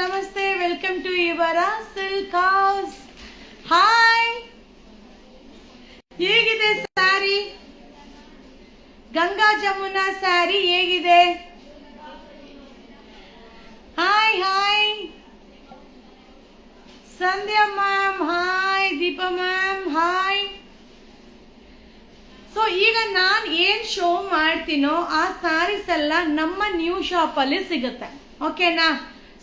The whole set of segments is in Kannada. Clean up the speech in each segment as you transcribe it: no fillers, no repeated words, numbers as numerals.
ನಮಸ್ತೆ, ವೆಲ್ಕಮ್ ಟು ಇವರ ಸಿಲ್ಕ್ ಹೌಸ್. ಹಾಯ್, ಹೇಗಿದೆ ಸ್ಯಾರಿ? ಗಂಗಾ ಜಮುನಾ ಸ್ಯಾರಿ ಹೇಗಿದೆ? Hi hi Sandhya ma'am, hi Deepa ma'am, hi. So ಈಗ ನಾನು ಏನ್ ಶೋ ಮಾಡ್ತೀನೋ ಆ ಸ್ಯಾರೀಸ್ ಎಲ್ಲ ನಮ್ಮ ನ್ಯೂ ಶಾಪ್ ಅಲ್ಲಿ ಸಿಗುತ್ತೆ. ಓಕೆನಾ?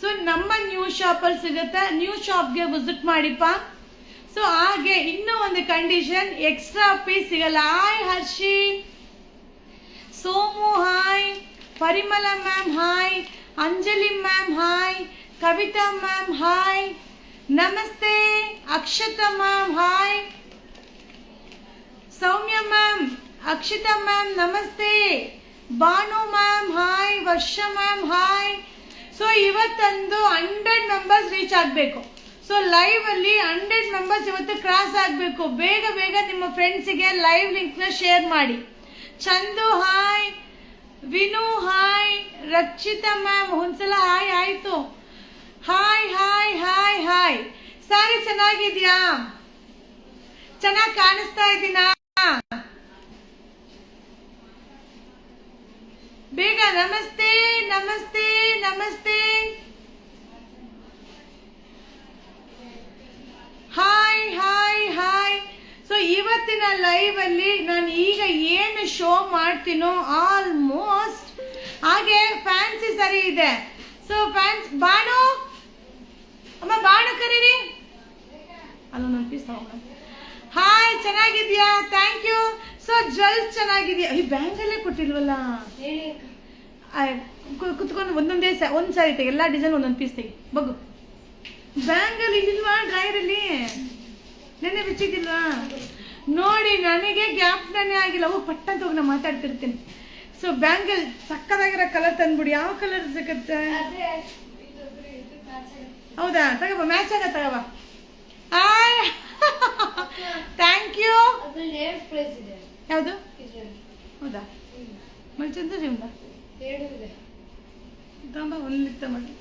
ಸೊ ನಮ್ಮ ನ್ಯೂ ಶಾಪ್ ಅಲ್ಲಿ ಸಿಗುತ್ತೆ. ನ್ಯೂ ಶಾಪ್ಗೆ ವಿಸಿಟ್ ಮಾಡಿಪ್ಪ. ಸೊ ಹಾಗೆ ಇನ್ನೂ ಒಂದು ಕಂಡೀಷನ್, ಎಕ್ಸ್ಟ್ರಾ ಪೀಸ್ ಸಿಗಲ್ಲ. Hi Harshi, Somu hi, Parimala ma'am hi, Anjali ma'am hi, Kavita ma'am hi, ನಮಸ್ತೆ Akshata ma'am hi, Soumya ma'am, Akshita ma'am ನಮಸ್ತೆ, Banu ma'am hi, Varsha ma'am hi. So ಇವತ್ತೊಂದು 100 ಮೆಂಬರ್ಸ್ ರೀಚ್ ಆಗಬೇಕು. ಸೊ ಲೈವ್ ಅಲ್ಲಿ 100 ಮೆಂಬರ್ಸ್ ಇವತ್ತು ಕ್ರಾಸ್ ಆಗಬೇಕು. ಬೇಗ ಬೇಗ ನಿಮ್ಮ ಫ್ರೆಂಡ್ಸಿಗೆ ಲೈವ್ ಲಿಂಕ್ ನ ಶೇರ್ ಮಾಡಿ. Chandu hi, Vinu hi, Rakshita ma'am ಒಂದ್ಸಲ ಹಾಯ್ ಆಯ್ತು. Hi hi hi hi. Sari ಚೆನ್ನಾಗಿದ್ಯಾ? ಚೆನ್ನಾಗಿ ಕಾಣಿಸ್ತಾ ಇದ್ದೀನಾ? ಬೇಗ ನಮಸ್ತೆ ನಮಸ್ತೆ ನಮಸ್ತೆ. Hi hi hi. ಸೊ ಇವತ್ತಿನ ಲೈವ್ ಅಲ್ಲಿ ನಾನು ಈಗ ಏನು ಶೋ ಮಾಡ್ತೀನೋ ಆಲ್ಮೋಸ್ಟ್ ಹಾಗೆ ಫ್ಯಾನ್ಸಿ ಸರಿ ಇದೆ. ಸೊ ಫ್ಯಾನ್ಸ್ ಬಾಣು ಅಮ್ಮ, ಬಾಣು ಕರೀರಿ. ಅಲ್ಲೊಂದು ಪೀಸ್ ತಗೊಂಡ. ಹಾಯ್, ಚೆನ್ನಾಗಿದ್ಯಾ? Thank you. ಸೊ ಜ್ವೆಲ್ಸ್ ಚೆನ್ನಾಗಿದ್ಯಾ? ಈ ಬ್ಯಾಂಗಲ್ಲೇ ಕೊಟ್ಟಿಲ್ವಲ್ಲ, ಕುತ್ಕೊಂಡು ಒಂದೊಂದೇ ಒಂದ್ ಸಾರಿ ತೆಗೆ, ಎಲ್ಲಾ ಡಿಸೈನ್ ಒಂದೊಂದು ಪೀಸ್ ತೆಗಿ. ಬಗ್ಗು. ಬ್ಯಾಂಗಲ್ ಇಲ್ಲಿಲ್ವಾ ಡ್ರೈರಲ್ಲಿ? ನೆನ್ನೆ ಬಿಚ್ಚಿದ್ದಿಲ್ವಾ? ನೋಡಿ, ನನಗೆ ಗ್ಯಾಪ್ನೇ ಆಗಿಲ್ಲ. ಪಟ್ಟ ಅಂತ ಹೋಗಿ ನಾನು ಮಾತಾಡ್ತಿರ್ತೀನಿ. ಸೊ ಬ್ಯಾಂಗಲ್ ಸಕ್ಕದಾಗಿರೋ ಕಲರ್ ತಂದ್ಬಿಡಿ. ಯಾವ ಕಲರ್ ಸಿಗುತ್ತೆ? ಹೌದಾ? ತಗೋಬ, ಮ್ಯಾಚ್ ಆಗ ತಗೋಬ. Hi, thank you. ಯಾವುದು? ಹೌದಾ? ಮಲ್ಚಂದ ಜೀವನ ತಗೊಂಬ, ಒಂದು ಮಾಡಿ.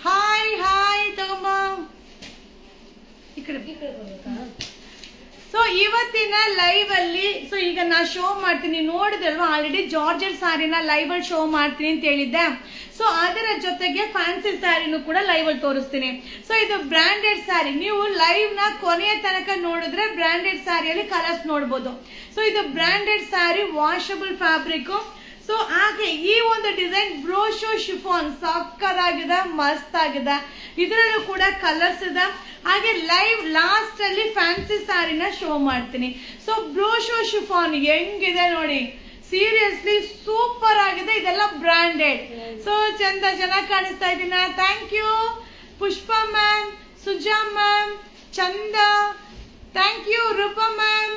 ಹಾಯ್ ಹಾಯ್, ತಗೊಂಬ ಈ ಕಡೆ. ಸೊ ಇವತ್ತಿನ ಲೈವ್ ಅಲ್ಲಿ ಸೊ ಈಗ ನಾ ಶೋ ಮಾಡ್ತೀನಿ. ನೋಡಿದಲ್ವಾ ಆಲ್ರೆಡಿ ಜಾರ್ಜೆಟ್ ಸ್ಯಾರಿನ ಲೈವ್ ಅಲ್ಲಿ ಶೋ ಮಾಡ್ತೀನಿ ಅಂತ ಹೇಳಿದ್ದೆ. ಸೊ ಅದರ ಜೊತೆಗೆ ಫ್ಯಾನ್ಸಿ ಸ್ಯಾರಿನೂ ಕೂಡ ಲೈವ್ ಅಲ್ಲಿ ತೋರಿಸ್ತೀನಿ. ಸೊ ಇದು ಬ್ರಾಂಡೆಡ್ ಸ್ಯಾರಿ. ನೀವು ಲೈವ್ ನ ಕೊನೆಯ ತನಕ ನೋಡಿದ್ರೆ ಬ್ರಾಂಡೆಡ್ ಸ್ಯಾರಿಯಲ್ಲಿ ಕಲರ್ಸ್ ನೋಡಬಹುದು. ಸೊ ಇದು branded sari, washable fabric. So ಹಾಗೆ ಈ ಒಂದು ಡಿಸೈನ್ ಬ್ರೋಶೋ ಶಿಫಾನ್ ಸಕ್ಕದಾಗಿದೆ, ಮಸ್ತ್ ಆಗಿದೆ. ಇದರಲ್ಲೂ ಕೂಡ ಕಲರ್ಸ್ ಇದೆ. ಹಾಗೆ ಲೈವ್ ಲಾಸ್ಟ್ ಅಲ್ಲಿ ಫ್ಯಾನ್ಸಿ ಸ್ಯಾರಿನ ಶೋ ಮಾಡ್ತೀನಿ. ಸೊ ಬ್ರೋಶೋ ಶಿಫಾನ್ ಹೆಂಗಿದೆ ನೋಡಿ, ಸೀರಿಯಸ್ಲಿ ಸೂಪರ್ ಆಗಿದೆ. ಇದೆಲ್ಲ ಬ್ರಾಂಡೆಡ್. ಸೊ ಚಂದ, ಚೆನ್ನಾಗಿ ಕಾಣಿಸ್ತಾ ಇದ್ದೀನ? Thank you. Pushpa ma'am, Suja ma'am, ಚಂದ, thank you. Roopa ma'am,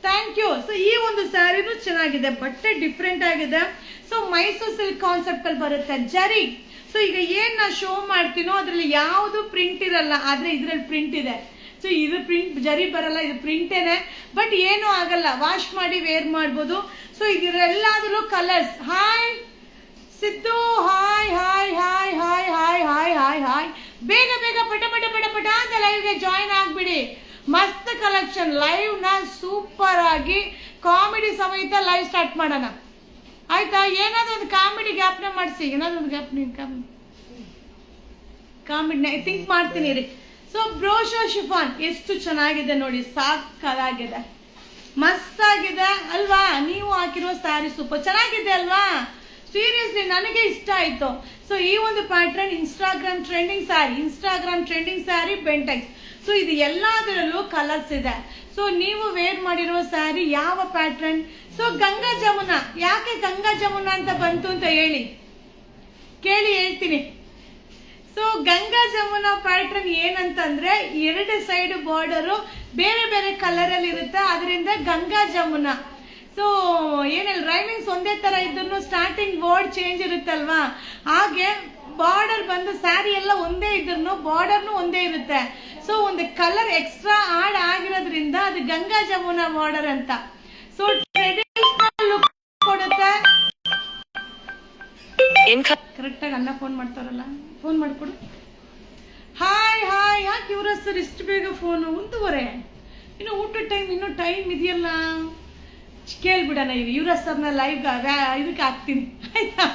thank you. So ಈ ಒಂದು ಸ್ಯಾರಿನೂ ಚೆನ್ನಾಗಿದೆ, ಬಟ್ಟೆ ಡಿಫ್ರೆಂಟ್ ಆಗಿದೆ. ಸೊ ಮೈಸೂರು ಸಿಲ್ಕ್ ಕಾನ್ಸೆಪ್ಟ್ ಅಲ್ಲಿ ಬರುತ್ತೆ, ಜರಿ. ಸೊ ಈಗ ಏನ್ ನಾ ಶೋ ಮಾಡ್ತೀನೋ ಅದ್ರಲ್ಲಿ ಯಾವುದು ಪ್ರಿಂಟ್ ಇರಲ್ಲ, ಆದ್ರೆ ಇದ್ರಲ್ಲಿ ಪ್ರಿಂಟ್ ಇದೆ. ಸೊ ಇದು ಪ್ರಿಂಟ್ ಜರಿ ಬರಲ್ಲ, ಇದು ಪ್ರಿಂಟೇನೆ. ಬಟ್ ಏನು ಆಗಲ್ಲ, ವಾಶ್ ಮಾಡಿ ವೇರ್ ಮಾಡ್ಬೋದು. ಸೊ ಇದರೆಲ್ಲಾದ್ರೂ colours. Hi Siddu, hi hi hi hi hi hi hi hi. ಬೇಗ ಬೇಗ ಪಟ ಪಟ ಪಟ ಪಟ ಅಂತ ಲೈವ್ಗೆ ಜಾಯಿನ್ ಆಗ್ಬಿಡಿ. ಮಸ್ತ್ ಕಲೆಕ್ಷನ್. ಲೈವ್ ನ ಸೂಪರ್ ಆಗಿ ಕಾಮಿಡಿ ಸಮೇತ ಲೈವ್ ಸ್ಟಾರ್ಟ್ ಮಾಡೋಣ, ಆಯ್ತಾ? ಏನಾದ್ರು ಒಂದು ಕಾಮಿಡಿ ಗ್ಯಾಪ್ನ ಮಾಡಿಸಿ, ಏನಾದ್ರು ಒಂದು ಕಾಮಿಡಿ ಥಿಂಕ್ ಮಾಡ್ತೀನಿ ರೀ. ಸೊ ಬ್ರೋಶೋ ಶಿಫಾನ್ ಎಷ್ಟು ಚೆನ್ನಾಗಿದೆ ನೋಡಿ, ಸಾಕಾಗಿದೆ, ಮಸ್ತ್ ಆಗಿದೆ ಅಲ್ವಾ? ನೀವು ಹಾಕಿರೋ ಸ್ಯಾರಿ ಸೂಪರ್ ಚೆನ್ನಾಗಿದೆ ಅಲ್ವಾ? ಸೀರಿಯಸ್ಲಿ ನನಗೆ ಇಷ್ಟ ಆಯ್ತು. ಸೊ ಈ ಒಂದು pattern Instagram trending sari Bentex. So ಇದು ಎಲ್ಲದರಲ್ಲೂ ಕಲರ್ಸ್ ಇದೆ. ಸೊ ನೀವು ವೇರ್ ಮಾಡಿರೋ ಸ್ಯಾರಿ ಯಾವ ಪ್ಯಾಟರ್ನ್? ಸೊ ಗಂಗಾ ಜಮುನಾ. ಯಾಕೆ ಗಂಗಾ ಜಮುನಾ ಅಂತ ಬಂತು ಅಂತ ಕೇಳಿ ಹೇಳ್ತೀನಿ. ಸೊ ಗಂಗಾ ಜಮುನಾ ಪ್ಯಾಟರ್ನ್ ಏನಂತಂದ್ರೆ 2 ಸೈಡ್ ಬಾರ್ಡರು ಬೇರೆ ಬೇರೆ ಕಲರ್ ಅಲ್ಲಿ ಇರುತ್ತೆ, ಅದರಿಂದ ಗಂಗಾ ಜಮುನಾ. ಸೊ ಏನಿಲ್ಲ, ರೈಮಿಂಗ್ಸ್ ಒಂದೇ ತರ ಇದ್ರು ಸ್ಟಾರ್ಟಿಂಗ್ ವರ್ಡ್ ಚೇಂಜ್ ಇರುತ್ತಲ್ವಾ, ಹಾಗೆ ಬಾರ್ಡರ್ ಬಂದು ಸ್ಯಾರಿ ಎಲ್ಲ ಒಂದೇ ಇದ್ರು ಬಾರ್ಡರ್ನು ಒಂದೇ ಇರುತ್ತೆ. ಸೊ ಒಂದು ಕಲರ್ ಎಕ್ಸ್ಟ್ರಾ ಆಡ್ ಆಗಿರೋದ್ರಿಂದ ಅದು ಗಂಗಾ ಜಮುನಾ ಬಾರ್ಡರ್ ಅಂತ. ಸೊ ಟ್ರೆಡಿಷನಲ್ ಲುಕ್ ಕೊಡುತ್ತೆ. ಕರೆಕ್ಟಾಗಿ ಅಣ್ಣ ಫೋನ್ ಮಾಡ್ತಾರಲ್ಲ, ಫೋನ್ ಮಾಡಿಕೊಡು. ಹಾಯ್ ಹಾಯ್, ಯಾಕೆ ಇವ್ರ ಸರ್ ಇಷ್ಟು ಬೇಗ ಫೋನು? 1:30 ಇನ್ನು ಊಟದ ಟೈಮ್, ಇನ್ನೂ ಟೈಮ್ ಇದೆಯಲ್ಲ. ಕೇಳ್ಬಿಡೋಣ ಇವ್ರ ಸರ್ನ ಲೈವ್ ಇದಕ್ಕೆ ಹಾಕ್ತೀನಿ ಆಯ್ತಾ.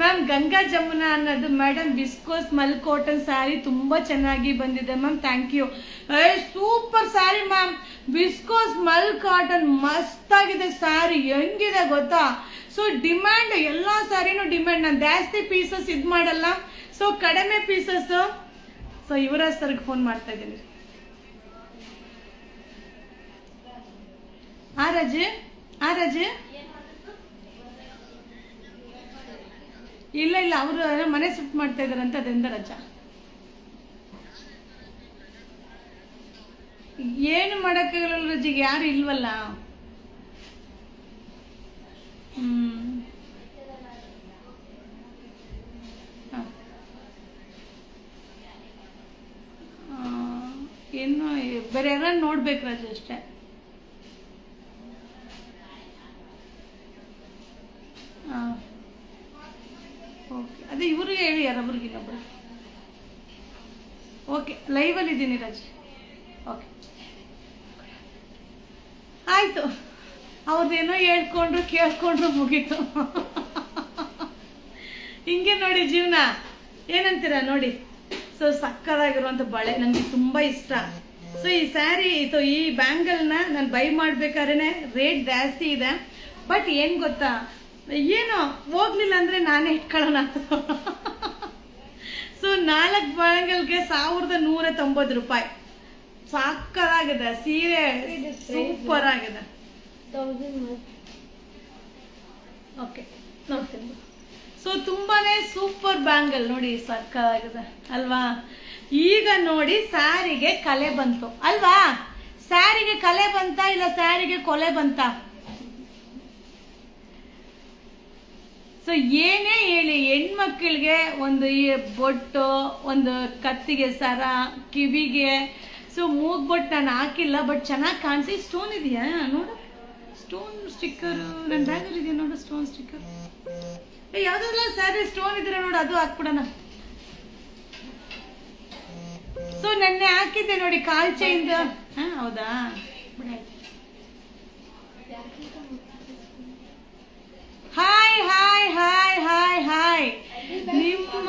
ಮ್ಯಾಮ್ ಗಂಗಾ ಜಮುನಾ ಅನ್ನೋದು ಮೇಡಮ್ ಬಿಸ್ಕೋಸ್ ಮಲ್ ಕಾಟನ್ ಸ್ಯಾರಿ ತುಂಬ ಚೆನ್ನಾಗಿ ಬಂದಿದೆ ma'am, thank you. Super sari ma'am, viscose mul cotton ಮಸ್ತಾಗಿದೆ sari, ಹೆಂಗಿದೆ ಗೊತ್ತಾ. ಸೊ ಡಿಮ್ಯಾಂಡ್, ಎಲ್ಲ ಸ್ಯಾರಿನೂ ಡಿಮ್ಯಾಂಡ್. ನಾನು ಜಾಸ್ತಿ ಪೀಸಸ್ ಇದು ಮಾಡಲ್ಲ, ಸೊ ಕಡಿಮೆ ಪೀಸಸ್. ಸೊ ಇವರ ಸರ್ಗೆ ಫೋನ್ ಮಾಡ್ತಾ ಇದ್ದೀನಿ. ರಜೆ ಇಲ್ಲ ಅವರು ಮನೆ ಶಿಫ್ಟ್ ಮಾಡ್ತಾ ಇದಾರಂತ, ಅದರಿಂದ ರಜಾ. ಏನು ಮಾಡಕ್ಕಾಗಲ್ಲ ರಜಿಗೆ, ಯಾರು ಇಲ್ವಲ್ಲ. ಏನು ಬೇರೆ ಯಾರು ನೋಡ್ಬೇಕು ರಜೆ ಅಷ್ಟೇ. ಓಕೆ, ಅದೇ ಇವ್ರಿಗೆ ಹೇಳಿ, ಯಾರೊಬ್ರಿಗೆ ಇನ್ನೊಬ್ರು. ಓಕೆ, ಲೈವಲ್ಲಿ ಇದ್ದೀನಿ ರಾಜ್. ಓಕೆ ಆಯಿತು, ಅವ್ರದ್ದೇನೋ ಹೇಳ್ಕೊಂಡ್ರು ಕೇಳ್ಕೊಂಡ್ರು ಮುಗೀತು. ಹಿಂಗೆ ನೋಡಿ ಜೀವನ, ಏನಂತೀರ ನೋಡಿ. ಸೊ ಸಕ್ಕದಾಗಿರುವಂಥ ಬಳೆ ನನಗೆ ತುಂಬ ಇಷ್ಟ. ಸೊ ಈ ಸ್ಯಾರಿ ಈ ಬ್ಯಾಂಗಲ್ನ ನಾನು ಬೈ ಮಾಡ್ಬೇಕಾದ್ರೆ ರೇಟ್ ಜಾಸ್ತಿ ಇದೆ. ಬಟ್ ಏನು ಗೊತ್ತಾ, ಏನೋ ಹೋಗ್ಲಿಲ್ಲ ಅಂದರೆ ನಾನೇ ಇಟ್ಕೊಳ್ಳೋಣ ಅಂತ. ಸೊ 4 ಬ್ಯಾಂಗಲ್ಗೆ 1190 ರೂಪಾಯಿ. ಸಾಕದಾಗಿದೆ ಸೀರೆ, ಸೂಪರ್ ಆಗಿದೆ. ಓಕೆ ನೋಡ್ತೀನಿ. ಸೊ ತುಂಬಾನೇ ಸೂಪರ್ ಬ್ಯಾಂಗಲ್ ನೋಡಿ, ಸಾಕಾಗಿದೆ ಅಲ್ವಾ. ಈಗ ನೋಡಿ ಸ್ಯಾರಿಗೆ ಕಲೆ ಬಂತು ಅಲ್ವಾ. ಸ್ಯಾರಿಗೆ ಕಲೆ ಬಂತ ಇಲ್ಲ ಸ್ಯಾರಿಗೆ ಕೊಲೆ ಬಂತ? ಸೊ ಏನೇ ಹೇಳಿ, ಹೆಣ್ಮಕ್ಳಿಗೆ ಒಂದು ಈ ಬೊಟ್ಟು, ಒಂದು ಕತ್ತಿಗೆ ಸರ, ಕಿವಿಗೆ. ಸೊ ಮೂಗ್ಬೊಟ್ಟು ನಾನು ಹಾಕಿಲ್ಲ, ಬಟ್ ಚೆನ್ನಾಗಿ ಕಾಣಿಸಿ. ಸ್ಟೋನ್ ಇದೆಯಾ ನೋಡು, ಸ್ಟೋನ್ ಸ್ಟಿಕ್ಕರ್ ನನ್ನ ಬ್ಯಾಗಲ್ಲಿ ಇದೆಯಾ ನೋಡು, ಸ್ಟೋನ್ ಸ್ಟಿಕ್ಕರ್. ಯಾವ್ದಾದ್ರೂ ಸ್ಯಾರಿ ಸ್ಟೋನ್ ಇದ್ರೆ ನೋಡು, ಅದು ಹಾಕ್ಬಿಡೋಣ. ಸೊ ನೆನ್ನೆ ಹಾಕಿದ್ದೆ ನೋಡಿ, ಕಾಲ್ಚೆಯಿಂದ. ಹೌದಾ, hi hi hi hi hi. ನಿಮ್ಮ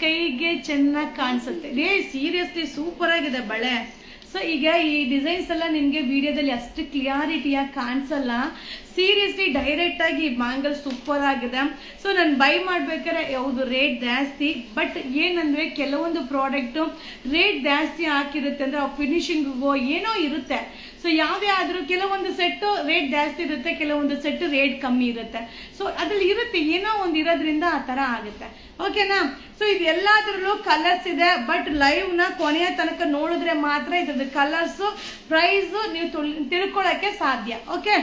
ಕೈಗೆ ಚೆನ್ನಾಗಿ ಕಾಣಿಸುತ್ತೆ ರೇ, ಸೀರಿಯಸ್ಲಿ ಸೂಪರ್ ಆಗಿದೆ ಬಳೆ. ಸೊ ಈಗ ಈ ಡಿಸೈನ್ಸ್ ಎಲ್ಲ ನಿಮಗೆ ವಿಡಿಯೋದಲ್ಲಿ ಅಷ್ಟು ಕ್ಲಿಯಾರಿಟಿಯಾಗಿ ಕಾಣಿಸಲ್ಲ. ಸೀರಿಯಸ್ಲಿ ಡೈರೆಕ್ಟ್ ಆಗಿ ಬ್ಯಾಂಗಲ್ ಸೂಪರ್ ಆಗಿದೆ. ಸೊ ನಾನು ಬೈ ಮಾಡ್ಬೇಕಾದ್ರೆ ಯಾವುದು ರೇಟ್ ಜಾಸ್ತಿ, ಬಟ್ ಏನಂದ್ರೆ ಕೆಲವೊಂದು ಪ್ರಾಡಕ್ಟು ರೇಟ್ ಜಾಸ್ತಿ ಹಾಕಿರುತ್ತೆ ಅಂದ್ರೆ ಆ ಫಿನಿಶಿಂಗಿಗೋ ಏನೋ ಇರುತ್ತೆ. ಸೊ ಯಾವುದೇ ಆದರೂ ಕೆಲವೊಂದು ಸೆಟ್ಟು ರೇಟ್ ಜಾಸ್ತಿ ಇರುತ್ತೆ, ಕೆಲವೊಂದು ಸೆಟ್ಟು ರೇಟ್ ಕಮ್ಮಿ ಇರುತ್ತೆ. ಸೊ ಅದ್ರಲ್ಲಿ ಇರುತ್ತೆ, ಏನೋ ಒಂದು ಇರೋದ್ರಿಂದ ಆ ಥರ ಆಗುತ್ತೆ. ಓಕೆನಾ. ಸೊ ಇದು ಎಲ್ಲಾದ್ರಲ್ಲೂ ಕಲರ್ಸ್ ಇದೆ, ಬಟ್ ಲೈವ್ನ ಕೊನೆಯ ತನಕ ನೋಡಿದ್ರೆ ಮಾತ್ರ ಇದ್ರದ್ದು ಕಲರ್ಸು ಪ್ರೈಸು ನೀವು ತಿಳ್ಕೊಳ್ಳೋಕ್ಕೆ ಸಾಧ್ಯ. ಓಕೆ.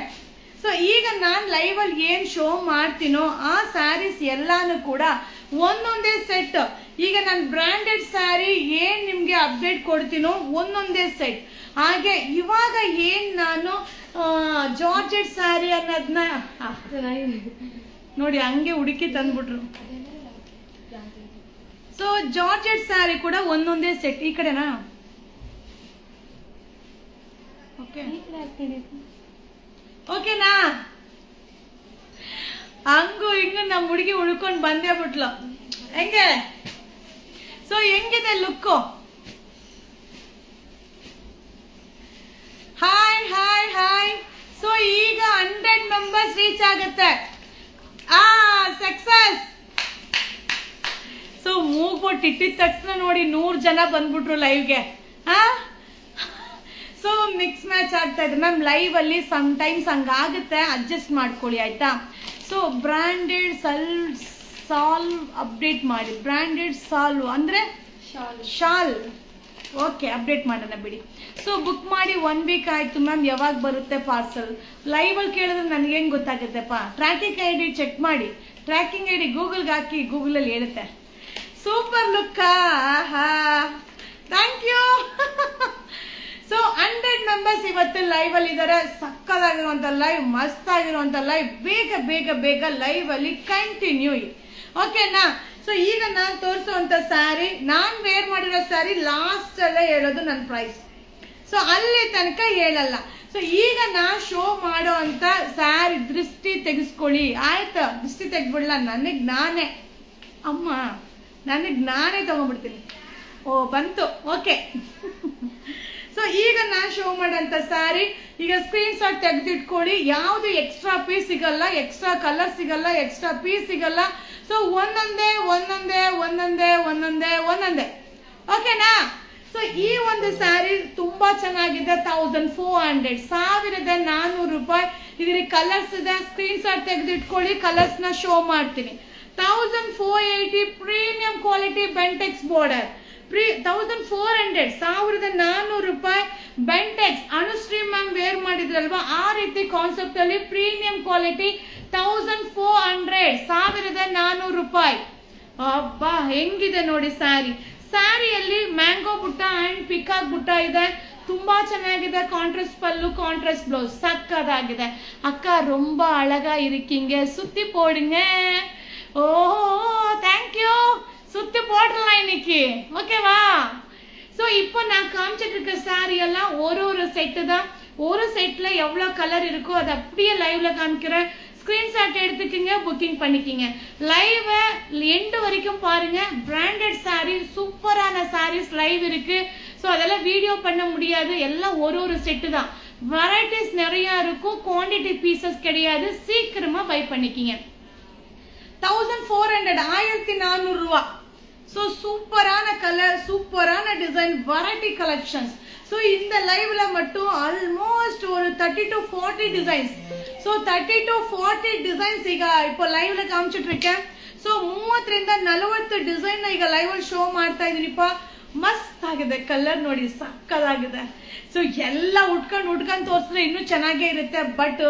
ಸೊ ಈಗ ನಾನು ಲೈವಲ್ಲಿ ಏನು ಶೋ ಮಾಡ್ತೀನೋ ಆ ಸ್ಯಾರೀಸ್ ಎಲ್ಲಾನು ಕೂಡ ಒಂದೊಂದೇ ಸೆಟ್. ಈಗ ನಾನು ಬ್ರ್ಯಾಂಡೆಡ್ ಸ್ಯಾರಿ ಏನು ನಿಮಗೆ ಅಪ್ಡೇಟ್ ಕೊಡ್ತೀನೋ ಒಂದೊಂದೇ ಸೆಟ್. ಹಾಗೆ ಇವಾಗ ಏನು ನಾನು ಜಾರ್ಜೆಟ್ ಸ್ಯಾರಿ ಅನ್ನೋದನ್ನ ನೋಡಿ ಹಂಗೆ ಹುಡುಕಿ ತಂದ್ಬಿಟ್ರು. ಸೊ ಜಾರ್ಜೆಟ್ ಸ್ಯಾರಿ ಕೂಡ ಒಂದೊಂದೇ ಸೆಟ್. ಈ ಕಡೆನಾ? ಓಕೆ, ಓಕೆನಾ? ಹಂಗು ಹಿಂಗ ನಮ್ಮ ಹುಡುಗಿ ಉಳ್ಕೊಂಡು ಬಂದೇ ಬಿಟ್ಲು. ಹೆಂಗೆ? ಸೊ ಹೆಂಗಿದೆ look? Hi hi hi. So ಈಗ 100 ಮೆಂಬರ್ಸ್ ರೀಚ್ ಆಗುತ್ತೆ. ಸಕ್ಸಸ್. ಸೊ ಮೂಗ್ಬಿಟ್ಟು ಇಟ್ಟಿದ ತಕ್ಷಣ ನೋಡಿ 100 ಜನ ಬಂದ್ಬಿಟ್ರು ಲೈವ್ಗೆ. ಸೊ ಮಿಕ್ಸ್ ಮ್ಯಾಚ್ ಆಗ್ತಾ ಇದೆ ಮ್ಯಾಮ್ ಲೈವಲ್ಲಿ. ಸಮ್ಟೈಮ್ಸ್ ಹಂಗಾಗುತ್ತೆ, ಅಡ್ಜಸ್ಟ್ ಮಾಡ್ಕೊಳ್ಳಿ ಆಯ್ತಾ. ಸೊ ಬ್ರ್ಯಾಂಡೆಡ್ ಸಾಲ್ವ್ ಅಪ್ಡೇಟ್ ಮಾಡಿ. ಬ್ರ್ಯಾಂಡೆಡ್ ಸಾಲ್ವ್ ಅಂದರೆ ಶಾಲ್. ಓಕೆ, ಅಪ್ಡೇಟ್ ಮಾಡೋಣ ಬಿಡಿ. ಸೊ ಬುಕ್ ಮಾಡಿ 1 ವೀಕ್ ಆಯಿತು ಮ್ಯಾಮ್. ಯಾವಾಗ ಬರುತ್ತೆ ಪಾರ್ಸಲ್? ಲೈವಲ್ಲಿ ಕೇಳಿದ್ರೆ ನನಗೇನು ಗೊತ್ತಾಗುತ್ತೆಪ್ಪ? ಟ್ರ್ಯಾಕಿಂಗ್ ಐ ಡಿ ಚೆಕ್ ಮಾಡಿ. ಟ್ರ್ಯಾಕಿಂಗ್ ಐ ಡಿ ಗೂಗಲ್ಗೆ ಹಾಕಿ, ಗೂಗಲಲ್ಲಿ ಹೇಳುತ್ತೆ. ಸೂಪರ್ ಲುಕ್ಕಾ? Thank you. ಸೊ 100 ಮೆಂಬರ್ಸ್ ಇವತ್ತು ಲೈವಲ್ಲಿ ಇದ್ದಾರೆ. ಸಕ್ಕದಾಗಿರುವಂಥ ಲೈವ್, ಮಸ್ತ್ ಆಗಿರುವಂಥ ಲೈವ್. ಬೇಗ ಬೇಗ ಬೇಗ ಲೈವಲ್ಲಿ ಕಂಟಿನ್ಯೂ. ಓಕೆನಾ. ಸೊ ಈಗ ನಾನು ತೋರಿಸುವಂತ ಸ್ಯಾರಿ, ನಾನು ವೇರ್ ಮಾಡಿರೋ ಸ್ಯಾರಿ ಲಾಸ್ಟ್ ಅಲ್ಲೇ ಹೇಳೋದು ನನ್ನ ಪ್ರೈಸ್. ಸೊ ಅಲ್ಲಿ ತನಕ ಹೇಳಲ್ಲ. ಸೊ ಈಗ ನಾ ಶೋ ಮಾಡೋ ಅಂತ ಸ್ಯಾರಿ ದೃಷ್ಟಿ ತೆಗೆಸ್ಕೊಳ್ಳಿ ಆಯ್ತಾ. ದೃಷ್ಟಿ ತೆಗ್ಬಿಡ್ಲ, ನನಗ್ ನಾನೇ ಅಮ್ಮ, ನನಗ್ ನಾನೇ ತಗೊಂಡ್ಬಿಡ್ತೀನಿ. ಓ ಬಂತು, ಓಕೆ. ಸೊ ಈಗ ನಾನು ಶೋ ಮಾಡೋಂಥ ಸ್ಯಾರಿ ಈಗ ಸ್ಕ್ರೀನ್ ಶಾಟ್ ತೆಗೆದಿಟ್ಕೊಳ್ಳಿ. ಯಾವುದು ಎಕ್ಸ್ಟ್ರಾ ಪೀಸ್ ಸಿಗಲ್ಲ, ಎಕ್ಸ್ಟ್ರಾ ಕಲರ್ ಸಿಗಲ್ಲ, ಎಕ್ಸ್ಟ್ರಾ ಪೀಸ್ ಸಿಗಲ್ಲ. ಸೊ ಒಂದೊಂದೇ ಒಂದೊಂದೇ ಒಂದೊಂದೇ ಒಂದೊಂದೇ ಒಂದೊಂದೇ, ಓಕೆನಾ. ಸೊ ಈ ಒಂದು ಸ್ಯಾರಿ ತುಂಬಾ ಚೆನ್ನಾಗಿದೆ. 1400 ರೂಪಾಯಿ. ಇದರಲ್ಲಿ ಕಲರ್ಸ್ ಇದೆ, ಸ್ಕ್ರೀನ್ ಶಾಟ್ ತೆಗೆದಿಟ್ಕೊಳ್ಳಿ, ಕಲರ್ಸ್ ನ ಶೋ ಮಾಡ್ತೀನಿ. 1480 ಪ್ರೀಮಿಯಂ ಕ್ವಾಲಿಟಿ ಬೆಂಟೆಕ್ಸ್ ಬಾರ್ಡರ್. 1400 ರೂಪಾಯಿ ಬೆಂಟೆಕ್ಸ್. ಅನುಶ್ರೀ ಮ್ಯಾಮ್ ವೇರ್ ಮಾಡಿದ್ರಲ್ವಾ, ಆ ರೀತಿ ಕಾನ್ಸೆಪ್ಟ್ ಅಲ್ಲಿ ಪ್ರೀಮಿಯಂ ಕ್ವಾಲಿಟಿ 1400 ರೂಪಾಯಿ. ಅಬ್ಬಾ ಹೆಂಗಿದೆ ನೋಡಿ ಸ್ಯಾರಿ. ಸ್ಯಾರಿಯಲ್ಲಿ ಮ್ಯಾಂಗೋ ಬುಟ್ಟ ಅಂಡ್ ಪಿಕಾಕ್ ಬುಟ್ಟ ಇದೆ, ತುಂಬಾ ಚೆನ್ನಾಗಿದೆ. Contrast pallu, contrast blouse ಸಕ್ಕದಾಗಿದೆ. ಅಕ್ಕ ரொம்ப அழகா இருக்கீங்க, சுத்தி போடுங்க. ஓ தேங்க் யூ. சுத்தி போடலாம் இன்னைக்கு, ஓகேவா. ஸோ இப்போ நான் காமிச்சிட்டு இருக்க சாரி எல்லாம் ஒரு செட்டு தான். ஒரு செட்ல எவ்வளோ கலர் இருக்கோ அதை அப்படியே லைவ்ல காமிக்கிறேன். ஸ்கிரீன்ஷாட் எடுத்துக்கிங்க, புக்கிங் பண்ணிக்கிங்க. லைவ் எண்டு வரைக்கும் பாருங்க. பிராண்டட் சாரி, சூப்பரான சாரீஸ் லைவ் இருக்கு. ஸோ அதெல்லாம் வீடியோ பண்ண முடியாது, எல்லாம் ஒரு செட்டு தான். வெரைட்டிஸ் நிறைய இருக்கும், குவான்டிட்டி பீசஸ் கிடையாது. சீக்கிரமா பை பண்ணிக்கிங்க. 1400 1400 ரூபா. ஸோ சூப்பரான கலர், சூப்பரான டிசைன், வெரைட்டி கலெக்ஷன்ஸ். ஸோ இந்த லைவ்ல மட்டும் ஆல்மோஸ்ட் ஒரு 30 to 40 designs. So 30 to 40 designs ಈಗ இப்போ ಲೈವ್ ಕಾಮಿಸಿಟ್ಟಿರ್ಕೇನ್. ಸೊ 30ರಿಂದ 40 ಡಿಸೈನ್ ಈಗ ಲೈವ್ ಅಲ್ಲಿ ಶೋ ಮಾಡ್ತಾ ಇದೀನಿಪ್ಪ. ಮಸ್ತ್ ಆಗಿದೆ, ಕಲರ್ ನೋಡಿ ಸಕ್ಕದಾಗಿದೆ. ಸೊ ಎಲ್ಲ ಉಟ್ಕೊಂಡು ತೋರಿಸಿದ್ರೆ ಇನ್ನೂ ಚೆನ್ನಾಗೇ ಇರುತ್ತೆ. ಬಟ್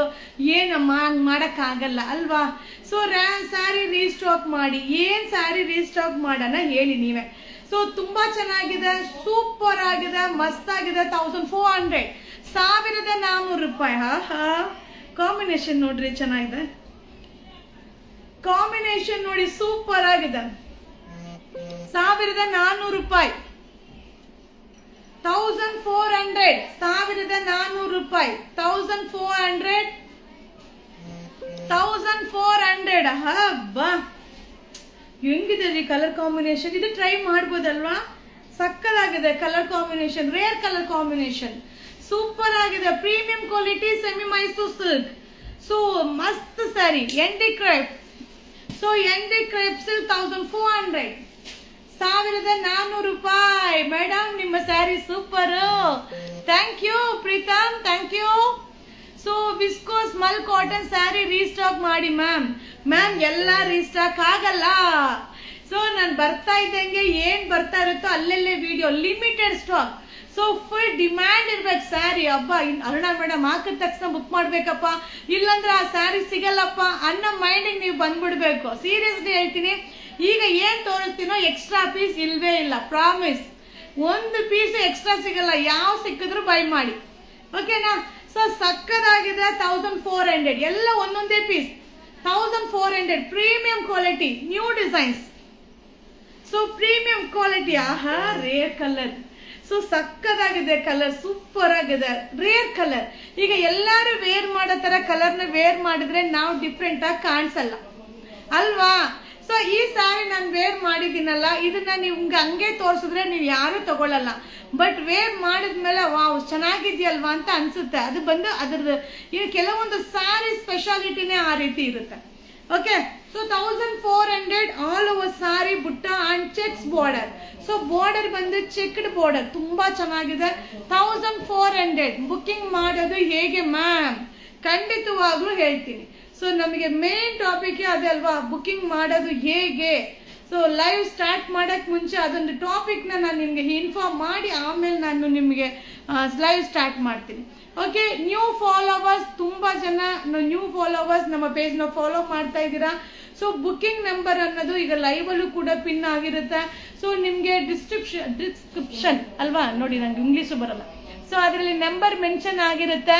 ಏನಮ್ಮ ಹಂಗ್ ಮಾಡಕ್ ಆಗಲ್ಲ ಅಲ್ವಾ. ಸೊ ಸ್ಯಾರಿ ರೀಸ್ಟಾಕ್ ಮಾಡಿ, ಏನ್ ಸ್ಯಾರಿ ರೀಸ್ಟಾಕ್ ಮಾಡೋಣ ಹೇಳಿ ನೀವೇ. ಸೊ ತುಂಬಾ ಚೆನ್ನಾಗಿದೆ, ಸೂಪರ್ ಆಗಿದೆ, ಮಸ್ತ್ ಆಗಿದೆ. 1400 1400 ರೂಪಾಯಿ. ಹಾ ಕಾಂಬಿನೇಷನ್ ನೋಡ್ರಿ ಚೆನ್ನಾಗಿದೆ. ಕಾಂಬಿನೇಷನ್ ನೋಡಿ ಸೂಪರ್ ಆಗಿದೆ. 1400 ರೂಪಾಯಿ. 1400 1400 ರೂಪಾಯಿ. 1400 ಹಬ್ಬಾ ಹೆಂಗಿದೆ ರೀ ಕಲರ್ ಕಾಂಬಿನೇಷನ್. ಇದು ಟ್ರೈ ಮಾಡ್ಬೋದಲ್ವಾ, ಸಕ್ಕದಾಗಿದೆ colour combination, rare colour combination, super ಆಗಿದೆ. Premium quality semi Mysore silk. So ಮಸ್ತ್ sari, MD crepe. So MD crepe silk 1400 1400 ರೂಪಾಯಿ. ಮೇಡಮ್ ನಿಮ್ಮ sari super, thank you Preetham, thank you. So viscose Mal cotton sari restock ಮಾಡಿ ಮ್ಯಾಮ್. ಮ್ಯಾಮ್ ಎಲ್ಲ ರೀಸ್ಟಾಕ್ ಆಗಲ್ಲ. ಸೊ ನಾನು ಬರ್ತಾ ಇದ್ದಂಗೆ ಏನ್ ಬರ್ತಾ ಇರುತ್ತೋ ಅಲ್ಲೆಲ್ಲೇ video, limited stock. So full demand ಇರ್ಬೇಕು ಸ್ಯಾರಿ. ಹಬ್ಬ ಅರುಣಾ ಮೇಡಮ್ ಹಾಕಿದ ತಕ್ಷಣ ಬುಕ್ ಮಾಡ್ಬೇಕಪ್ಪ, ಇಲ್ಲಾಂದ್ರೆ ಆ ಸ್ಯಾರಿ ಸಿಗಲ್ಲಪ್ಪ ಅನ್ನೋ ಮೈಂಡಿಗೆ ನೀವು ಬಂದ್ಬಿಡ್ಬೇಕು. ಸೀರಿಯಸ್ಲಿ ಹೇಳ್ತೀನಿ, ಈಗ ಏನ್ ತೋರಿಸ್ತೀನೋ ಎಕ್ಸ್ಟ್ರಾ ಪೀಸ್ ಇಲ್ವೇ ಇಲ್ಲ, ಪ್ರಾಮಿಸ್. ಒಂದು ಪೀಸ್ ಎಕ್ಸ್ಟ್ರಾ ಸಿಗಲ್ಲ, ಯಾವ ಸಿಕ್ಕಿದ್ರು ಬೈ ಮಾಡಿ, ಓಕೆನಾ. ಸೊ ಸಕ್ಕದಾಗಿದೆ. 1400 ಎಲ್ಲ ಒಂದೊಂದೇ piece. 1400 premium quality, new designs. So premium quality. ಆಹಾ ರೇರ್ ಕಲರ್. ಸೊ ಸಕ್ಕದಾಗಿದೆ ಕಲರ್, ಸೂಪರ್ ಆಗಿದೆ, ರೇರ್ ಕಲರ್. ಈಗ ಎಲ್ಲಾರು ವೇರ್ ಮಾಡೋ ತರ ಕಲರ್ನ ವೇರ್ ಮಾಡಿದ್ರೆ ನಾವು ಡಿಫ್ರೆಂಟ್ ಆಗಿ ಕಾಣಿಸಲ್ಲ ಅಲ್ವಾ. ಸೊ ಈ ಸ್ಯಾರಿ ನಾನು ವೇರ್ ಮಾಡಿದ್ದೀನಲ್ಲ, ಇದನ್ನ ನೀವು ಹಂಗೆ ತೋರಿಸಿದ್ರೆ ನೀವು ಯಾರು ತಗೊಳ್ಳಲ್ಲ. ಬಟ್ ವೇರ್ ಮಾಡಿದ್ಮೇಲೆ ವಾವ್ ಚೆನ್ನಾಗಿದ್ಯಲ್ವಾ ಅಂತ ಅನ್ಸುತ್ತೆ. ಅದು ಬಂದು ಅದ್ರದ್ದು ಇದು ಕೆಲವೊಂದು ಸ್ಯಾರಿ ಸ್ಪೆಷಾಲಿಟಿನೇ ಆ ರೀತಿ ಇರುತ್ತೆ. Okay. So 1400 all over sari butta and checks border. So border ಬಂದು ಚೆಕ್ಡ್ ಬಾರ್ಡರ್, ತುಂಬಾ ಚೆನ್ನಾಗಿದೆ. 1400 ಬುಕ್ಕಿಂಗ್ ಮಾಡೋದು ಹೇಗೆ ಮ್ಯಾಮ್? ಖಂಡಿತವಾಗ್ಲೂ ಹೇಳ್ತೀನಿ. ಸೊ ನಮಗೆ ಮೇನ್ ಟಾಪಿಕ್ ಅದೇ ಅಲ್ವಾ, ಬುಕ್ಕಿಂಗ್ ಮಾಡೋದು ಹೇಗೆ. ಸೊ ಲೈವ್ ಸ್ಟಾರ್ಟ್ ಮಾಡಕ್ ಮುಂಚೆ ಅದೊಂದು ಟಾಪಿಕ್ ನಾನು ನಿಮ್ಗೆ ಇನ್ಫಾರ್ಮ್ ಮಾಡಿ ಆಮೇಲೆ ನಾನು ನಿಮಗೆ ಲೈವ್ ಸ್ಟಾರ್ಟ್ ಮಾಡ್ತೀನಿ. ಓಕೆ. ನ್ಯೂ ಫಾಲೋವರ್ಸ್ ತುಂಬಾ ಜನ ನ್ಯೂ ಫಾಲೋವರ್ಸ್ ನಮ್ಮ ಪೇಜ್ ನ ಫಾಲೋ ಮಾಡ್ತಾ ಇದ್ದೀರಾ. ಸೊ ಬುಕ್ಕಿಂಗ್ ನಂಬರ್ ಅನ್ನೋದು ಈಗ ಲೈವ್ ಅಲ್ಲೂ ಕೂಡ ಪಿನ್ ಆಗಿರುತ್ತೆ. ಸೊ ನಿಮ್ಗೆ ಡಿಸ್ಕ್ರಿಪ್ಷನ್ ಅಲ್ವಾ, ನೋಡಿ ನಂಗೆ ಇಂಗ್ಲಿಷ್ ಬರಲ್ಲ. ಸೊ ಅದರಲ್ಲಿ ನಂಬರ್ ಮೆನ್ಷನ್ ಆಗಿರುತ್ತೆ.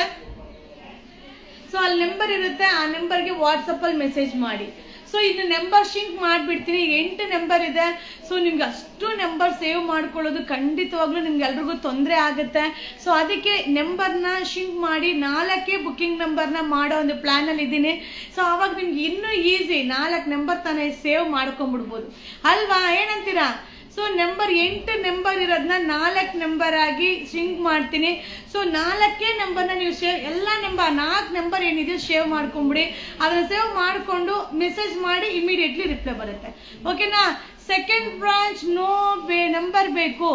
ಸೊ ಅಲ್ಲಿ ನಂಬರ್ ಇರುತ್ತೆ, ಆ ನಂಬರ್ಗೆ ವಾಟ್ಸಪ್ ಅಲ್ಲಿ ಮೆಸೇಜ್ ಮಾಡಿ. ಸೊ ಇನ್ನು ನಂಬರ್ ಶಿಂಕ್ ಮಾಡಿಬಿಡ್ತೀನಿ. 8 ನಂಬರ್ ಇದೆ. ಸೊ ನಿಮ್ಗೆ ಅಷ್ಟು ನಂಬರ್ ಸೇವ್ ಮಾಡ್ಕೊಳ್ಳೋದು ಖಂಡಿತವಾಗ್ಲೂ ನಿಮ್ಗೆ ಎಲ್ರಿಗೂ ತೊಂದರೆ ಆಗುತ್ತೆ. ಸೊ ಅದಕ್ಕೆ ನಂಬರ್ನ ಶಿಂಕ್ ಮಾಡಿ 4 ಬುಕ್ಕಿಂಗ್ ನಂಬರ್ನ ಮಾಡೋ ಒಂದು ಪ್ಲಾನಲ್ಲಿ ಇದ್ದೀನಿ. ಸೊ ಅವಾಗ ನಿಮ್ಗೆ ಇನ್ನೂ ಈಸಿ 4 ನಂಬರ್ ತಾನೇ ಸೇವ್ ಮಾಡ್ಕೊಂಡ್ಬಿಡ್ಬೋದು ಅಲ್ವಾ, ಏನಂತೀರಾ? ಸೊ ನಂಬರ್ 8 ನಂಬರ್ ಇರೋದನ್ನ 4 ನಂಬರ್ ಆಗಿ ಶಿಂಕ್ ಮಾಡ್ತೀನಿ. ಸೊ 4 ನಂಬರ್ನ ನೀವು ಸೇವ್ ಎಲ್ಲ ನಂಬರ್ 4 ನಂಬರ್ ಏನಿದೆ ಸೇವ್ ಮಾಡ್ಕೊಂಬಿಡಿ. ಅದನ್ನ ಸೇವ್ ಮಾಡಿಕೊಂಡು ಮೆಸೇಜ್ ಮಾಡಿ ಇಮಿಡಿಯೇಟ್ಲಿ ರಿಪ್ಲೈ ಬರುತ್ತೆ. ಓಕೆನಾ? ಸೆಕೆಂಡ್ ಬ್ರಾಂಚ್ ನಂಬರ್ ಬೇಕು.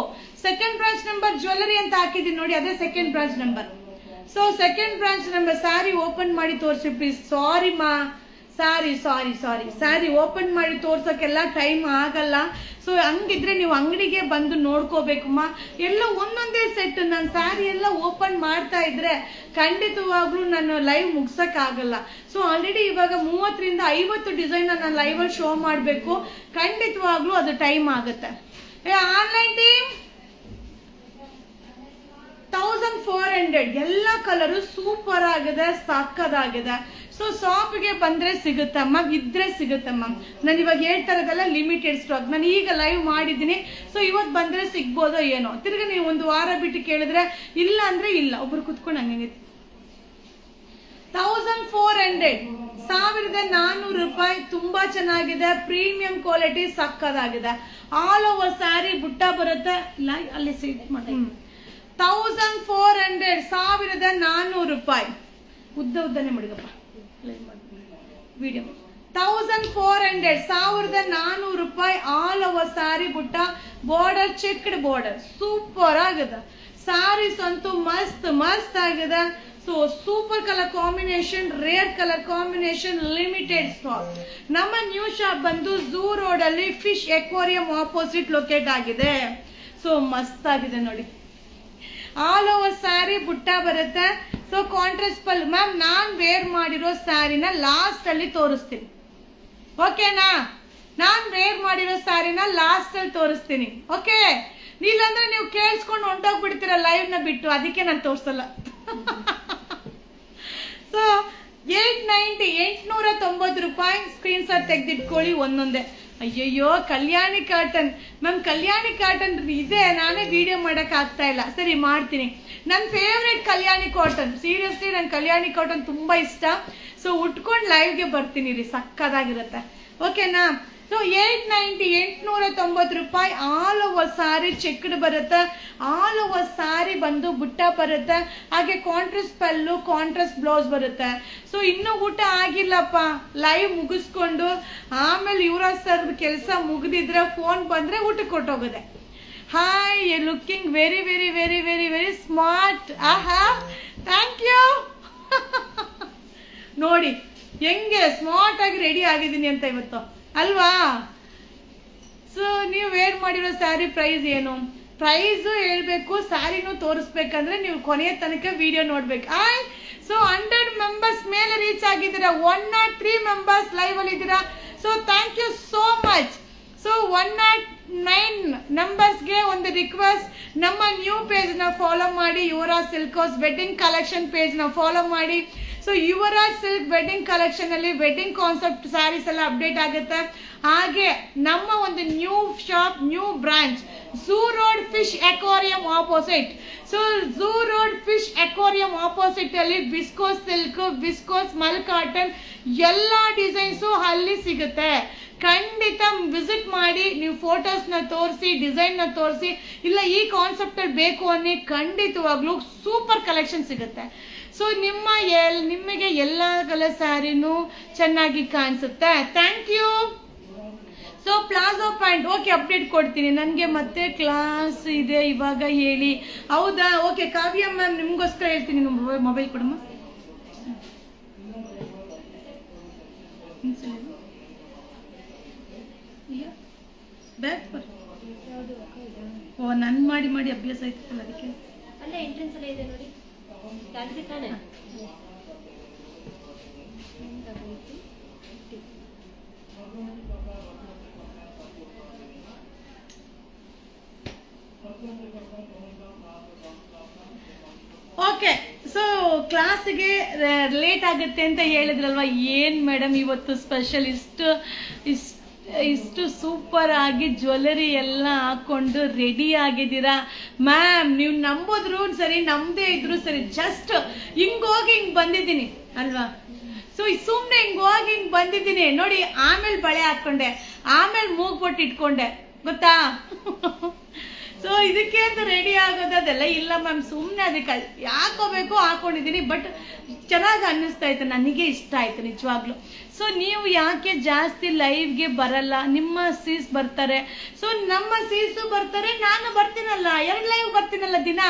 ಸೆಕೆಂಡ್ ಬ್ರಾಂಚ್ ನಂಬರ್ ಜ್ಯುವೆಲ್ಲರಿ ಅಂತ ಹಾಕಿದ್ದೀನಿ ನೋಡಿ, ಅದೇ second branch number. So second branch number sari open ಮಾಡಿ ತೋರಿಸಿ ಪ್ಲೀಸ್. ಸಾರಿ ಮಾ, ಸ್ಯಾರಿ ಓಪನ್ ಮಾಡಿ ತೋರ್ಸೋಕ್ಕೆಲ್ಲ ಟೈಮ್ ಆಗಲ್ಲ. ಸೊ ಹಂಗಿದ್ರೆ ನೀವು ಅಂಗಡಿಗೆ ಬಂದು ನೋಡ್ಕೋಬೇಕಮ್ಮ. ಎಲ್ಲ ಒಂದೊಂದೇ ಸೆಟ್. ನಾನು ಸ್ಯಾರಿ ಎಲ್ಲ ಓಪನ್ ಮಾಡ್ತಾ ಇದ್ರೆ ಖಂಡಿತವಾಗ್ಲೂ ನಾನು ಲೈವ್ ಮುಗ್ಸಕ್ಕಾಗಲ್ಲ. ಸೊ ಆಲ್ರೆಡಿ ಇವಾಗ 30ರಿಂದ 50 ಡಿಸೈನ್ ನಾನು ಲೈವಲ್ಲಿ ಶೋ ಮಾಡಬೇಕು. ಖಂಡಿತವಾಗ್ಲೂ ಅದು ಟೈಮ್ ಆಗುತ್ತೆ. ಆನ್ಲೈನ್ ಟೀಮ್ 1400 ಎಲ್ಲ ಕಲರು ಸೂಪರ್ ಆಗಿದೆ, ಸಾಕದಾಗಿದೆ. ಸೊ ಶಾಪ್ಗೆ ಬಂದ್ರೆ ಸಿಗುತ್ತಮ್ಮ, ಇದ್ರೆ ಸಿಗುತ್ತಮ್ಮ. ನಾನು ಇವಾಗ ಹೇಳ್ತಾ ಇರೋದೆಲ್ಲ ಲಿಮಿಟೆಡ್ ಸ್ಟಾಕ್. ನಾನು ಈಗ ಲೈವ್ ಮಾಡಿದ್ದೀನಿ. ಸೊ ಇವತ್ತು ಬಂದ್ರೆ ಸಿಗ್ಬೋದೋ ಏನೋ. ತಿರ್ಗಿ ನೀವು ಒಂದು ವಾರ ಬಿಟ್ಟು ಕೇಳಿದ್ರೆ ಇಲ್ಲ ಅಂದ್ರೆ ಇಲ್ಲ. ಒಬ್ರು ಕುತ್ಕೊಂಡು ಹಂಗೆ 1400 1400 ರೂಪಾಯಿ. ತುಂಬಾ ಚೆನ್ನಾಗಿದೆ, ಪ್ರೀಮಿಯಂ ಕ್ವಾಲಿಟಿ, ಸಕ್ಕದಾಗಿದೆ. ಆಲ್ ಓವರ್ ಸ್ಯಾರಿ ಬುಟ್ಟ ಬರುತ್ತೆ. ಅಲ್ಲಿ ಸೀಟ್ ಮಾಡಿ 1400 1400 ರೂಪಾಯಿ. ಉದ್ದನೆ ಮಡಿಗಪ್ಪ ವಿಡಿಯೋ. 1400 1400 ರೂಪಾಯಿ. ಆಲ್ ಓವರ್ ಸ್ಯಾರಿ ಬುಟ್ಟ, ಬಾರ್ಡರ್ ಚೆಕ್ಡ್ ಬಾರ್ಡರ್, ಸೂಪರ್ ಆಗಿದೆ. ಸ್ಯಾರೀಸ್ ಅಂತೂ ಮಸ್ತ್ ಆಗಿದೆ. So super colour combination, rare colour combination, limited stock. ನಮ್ಮ ನ್ಯೂ ಶಾಪ್ ಬಂದು ಝೂ ರೋಡ್ ಅಲ್ಲಿ ಫಿಶ್ ಎಕ್ವೇರಿಯಂ ಆಪೋಸಿಟ್ ಲೊಕೇಟ್ ಆಗಿದೆ. ಸೊ ಮಸ್ತ್ ಆಗಿದೆ ನೋಡಿ. ಆಲ್ ಓವರ್ ಸ್ಯಾರಿ ಬುಟ್ಟ ಬರುತ್ತೆ. ಸೊ ಕಾಂಟ್ರಾಸ್ಟ್ ಪಲ್ಲು. ಮ್ಯಾಮ್ ನಾನ್ ವೇರ್ ಮಾಡಿರೋ ಸ್ಯಾರಿನ ಲಾಸ್ಟ್ ಅಲ್ಲಿ ತೋರಿಸ್ತೀನಿ, ಓಕೆನಾ? ನಾನ್ ವೇರ್ ಮಾಡಿರೋ ಸ್ಯಾರಿನ ಲಾಸ್ಟ್ ಅಲ್ಲಿ ತೋರಿಸ್ತೀನಿ, ಓಕೆ? ಇಲ್ಲಾಂದ್ರೆ ನೀವು ಕೇಳಿಸ್ಕೊಂಡು ಹೊಂಟೋಗ್ಬಿಡ್ತೀರ ಲೈವ್ ನ ಬಿಟ್ಟು, ಅದಕ್ಕೆ ನಾನು ತೋರಿಸಲ್ಲ. ಸೊ 890 ರೂಪಾಯಿ. ಸ್ಕ್ರೀನ್ ಶಾಟ್ ತೆಗೆದಿಟ್ಕೊಳ್ಳಿ ಒಂದೊಂದೇ. ಅಯ್ಯಯ್ಯೋ, ಕಲ್ಯಾಣಿ ಕಾಟನ್ ಮ್ಯಾಮ್, ಕಲ್ಯಾಣಿ ಕಾಟನ್ ಇದೆ, ನಾನೇ ವಿಡಿಯೋ ಮಾಡಕ್ ಆಗ್ತಾ ಇಲ್ಲ. ಸರಿ, ಮಾಡ್ತೀನಿ. ನನ್ನ ಫೇವ್ರೆಟ್ ಕಲ್ಯಾಣಿ ಕಾಟನ್. ಸೀರಿಯಸ್ಲಿ ನಂಗೆ ಕಲ್ಯಾಣಿ ಕಾಟನ್ ತುಂಬಾ ಇಷ್ಟ. ಸೊ ಉಟ್ಕೊಂಡು ಲೈವ್ಗೆ ಬರ್ತೀನಿ ರೀ, ಸಕ್ಕದಾಗಿರುತ್ತೆ, ಓಕೆನಾ? ಸೊ 890 ರೂಪಾಯಿ. ಆಲ್ ಓವರ್ ಸ್ಯಾರಿ ಚೆಕ್ಡ್ ಬರುತ್ತೆ. ಆಲ್ ಓವರ್ ಸ್ಯಾರಿ ಬಂದು ಬುಟ್ಟ ಬರುತ್ತೆ. ಹಾಗೆ ಕಾಂಟ್ರಾಸ್ಟ್ ಪಲ್ಲು, ಕಾಂಟ್ರಾಸ್ಟ್ ಬ್ಲೌಸ್ ಬರುತ್ತೆ. ಸೊ ಇನ್ನೂ ಊಟ ಆಗಿಲ್ಲಪ್ಪ, ಲೈವ್ ಮುಗಿಸ್ಕೊಂಡು ಆಮೇಲೆ ಯುವರಾಜ್ ಸರ್ ಕೆಲಸ ಮುಗಿದಿದ್ರೆ ಫೋನ್ ಬಂದ್ರೆ ಊಟಕ್ಕೆ ಕೊಟ್ಟೋಗಿದೆ. Hi, you looking very very very very very smart. ಆಹಾ, ಥ್ಯಾಂಕ್ ಯು. ನೋಡಿ ಹೆಂಗೆ ಸ್ಮಾರ್ಟ್ ಆಗಿ ರೆಡಿ ಆಗಿದ್ದೀನಿ ಅಂತ ಇವತ್ತು, ಅಲ್ವಾ? ಸೊ ನೀವು ವೇರ್ ಮಾಡಿರೋ ಸ್ಯಾರಿ ಪ್ರೈಸ್ ಏನು? ಪ್ರೈಸ್ ಹೇಳ್ಬೇಕು, ಸ್ಯಾರಿನೂ ತೋರಿಸ್ಬೇಕಂದ್ರೆ ನೀವು ಕೊನೆಯ ತನಕ ವಿಡಿಯೋ ನೋಡ್ಬೇಕು. ಸೊ 100 ಮೆಂಬರ್ಸ್ ಮೇಲೆ ರೀಚ್ ಆಗಿದ್ದೀರಾ. 103 ಮೆಂಬರ್ಸ್ ಲೈವ್ ಅಲ್ಲಿ ಇದ್ದೀರಾ. So thank you so much. So 109 ನಂಬರ್ಸ್ಗೆ ಒಂದು ರಿಕ್ವೆಸ್ಟ್, ನಮ್ಮ ನ್ಯೂ ಪೇಜ್ ನ ಫಾಲೋ ಮಾಡಿ. Yuvraj silk house wedding collection page ನ ಫಾಲೋ ಮಾಡಿ. So Yuvraj silk wedding collection ಅಲ್ಲಿ ವೆಡ್ಡಿಂಗ್ ಕಾನ್ಸೆಪ್ಟ್ ಸ್ಯಾರೀಸ್ ಎಲ್ಲ ಅಪ್ಡೇಟ್ ಆಗುತ್ತೆ. ಹಾಗೆ ನಮ್ಮ ಒಂದು new shop, new branch, zoo road fish aquarium opposite. So zoo road fish aquarium opposite ಅಲ್ಲಿ ವಿಸ್ಕೋಸ್ ಸಿಲ್ಕ್, ವಿಸ್ಕೋಸ್ ಮಲ್ ಕಾಟನ್ ಎಲ್ಲ ಡಿಸೈನ್ಸು ಅಲ್ಲಿ ಸಿಗುತ್ತೆ. ಖಂಡಿತ ವಿಸಿಟ್ ಮಾಡಿ. ನೀವು ಫೋಟೋಸ್ ನ ತೋರಿಸಿ, ಡಿಸೈನ್ ನ ತೋರಿಸಿ, ಇಲ್ಲ ಈ ಕಾನ್ಸೆಪ್ಟ್ ಅಲ್ಲಿ ಬೇಕು ಅನ್ನಿ, ಖಂಡಿತವಾಗ್ಲೂ ಸೂಪರ್ ಕಲೆಕ್ಷನ್ ಸಿಗುತ್ತೆ. ಸೊ ನಿಮಗೆ ಎಲ್ಲ ಕಲರ್ ಸ್ಯಾರಿನೂ ಚೆನ್ನಾಗಿ ಕಾಣಿಸುತ್ತೆ. Thank you. So palazzo pant, okay, update ಕೊಡ್ತೀನಿ. ನನಗೆ ಮತ್ತೆ ಕ್ಲಾಸ್ ಇದೆ ಇವಾಗ, ಹೇಳಿ. ಹೌದಾ? ಓಕೆ ಕಾವ್ಯ ಮ್ಯಾಮ್, ನಿಮ್ಗೋಸ್ಕರ ಹೇಳ್ತೀನಿ. ಮೊಬೈಲ್ ಕೊಡಮ್ಮ. ಓ, ನನ್ ಮಾಡಿ ಮಾಡಿ ಅಭ್ಯಾಸ ಆಯ್ತಲ್ಲ, ಅದಕ್ಕೆ. ಅಲ್ಲೇ ಎಂಟ್ರೆನ್ಸ್ ಅಲ್ಲೇ ಇದೆ ನೋಡಿ, ಟ್ಯಾಕ್ಸಿ ತಾನೆ. ಓಕೆ, ಸೊ ಕ್ಲಾಸ್ ಕ್ಲಾಸ್ಗೆ ಲೇಟ್ ಆಗುತ್ತೆ ಅಂತ ಹೇಳಿದ್ರಲ್ವಾ, ಏನು ಮೇಡಮ್ ಇವತ್ತು ಸ್ಪೆಷಲ್ ಇಷ್ಟು ಸೂಪರ್ ಆಗಿ ಜ್ಯುವೆಲರಿ ಎಲ್ಲ ಹಾಕೊಂಡು ರೆಡಿ ಆಗಿದ್ದೀರಾ ಮ್ಯಾಮ್. ನೀವು ನಂಬೋದ್ರು ಸರಿ ನಂಬದೇ ಇದ್ರು ಸರಿ, ಜಸ್ಟ್ ಹಿಂಗೋಗಿ ಹಿಂಗೆ ಬಂದಿದ್ದೀನಿ ಅಲ್ವಾ. ಸೊ ಸುಮ್ಮನೆ ಹಿಂಗೋಗಿ ಹಿಂಗೆ ಬಂದಿದ್ದೀನಿ ನೋಡಿ. ಆಮೇಲೆ ಬಳೆ ಹಾಕ್ಕೊಂಡೆ, ಆಮೇಲೆ ಮೂಗ್ಬೊಟ್ಟು ಇಟ್ಕೊಂಡೆ ಗೊತ್ತಾ. ಸೊ ಇದಕ್ಕೆ ಅಂತ ರೆಡಿ ಆಗೋದೆಲ್ಲ ಇಲ್ಲ ಮ್ಯಾಮ್, ಸುಮ್ಮನೆ ಅದಕ್ಕೆ ಹಾಕೋಬೇಕು ಹಾಕೊಂಡಿದ್ದೀನಿ. ಬಟ್ ಚೆನ್ನಾಗಿ ಅನ್ನಿಸ್ತಾ ಇತ್ತು, ನನಗೆ ಇಷ್ಟ ಆಯ್ತು ನಿಜವಾಗ್ಲೂ. ಸೊ ನೀವು ಯಾಕೆ ಜಾಸ್ತಿ ಲೈವ್ಗೆ ಬರಲ್ಲ? ನಿಮ್ಮ ಸೀಸ್ ಬರ್ತಾರೆ, ಸೊ ನಮ್ಮ ಸೀಸು ಬರ್ತಾರೆ, ನಾನು ಬರ್ತೀನಲ್ಲ, 2 ಲೈವ್ ಬರ್ತೀನಲ್ಲ ದಿನ.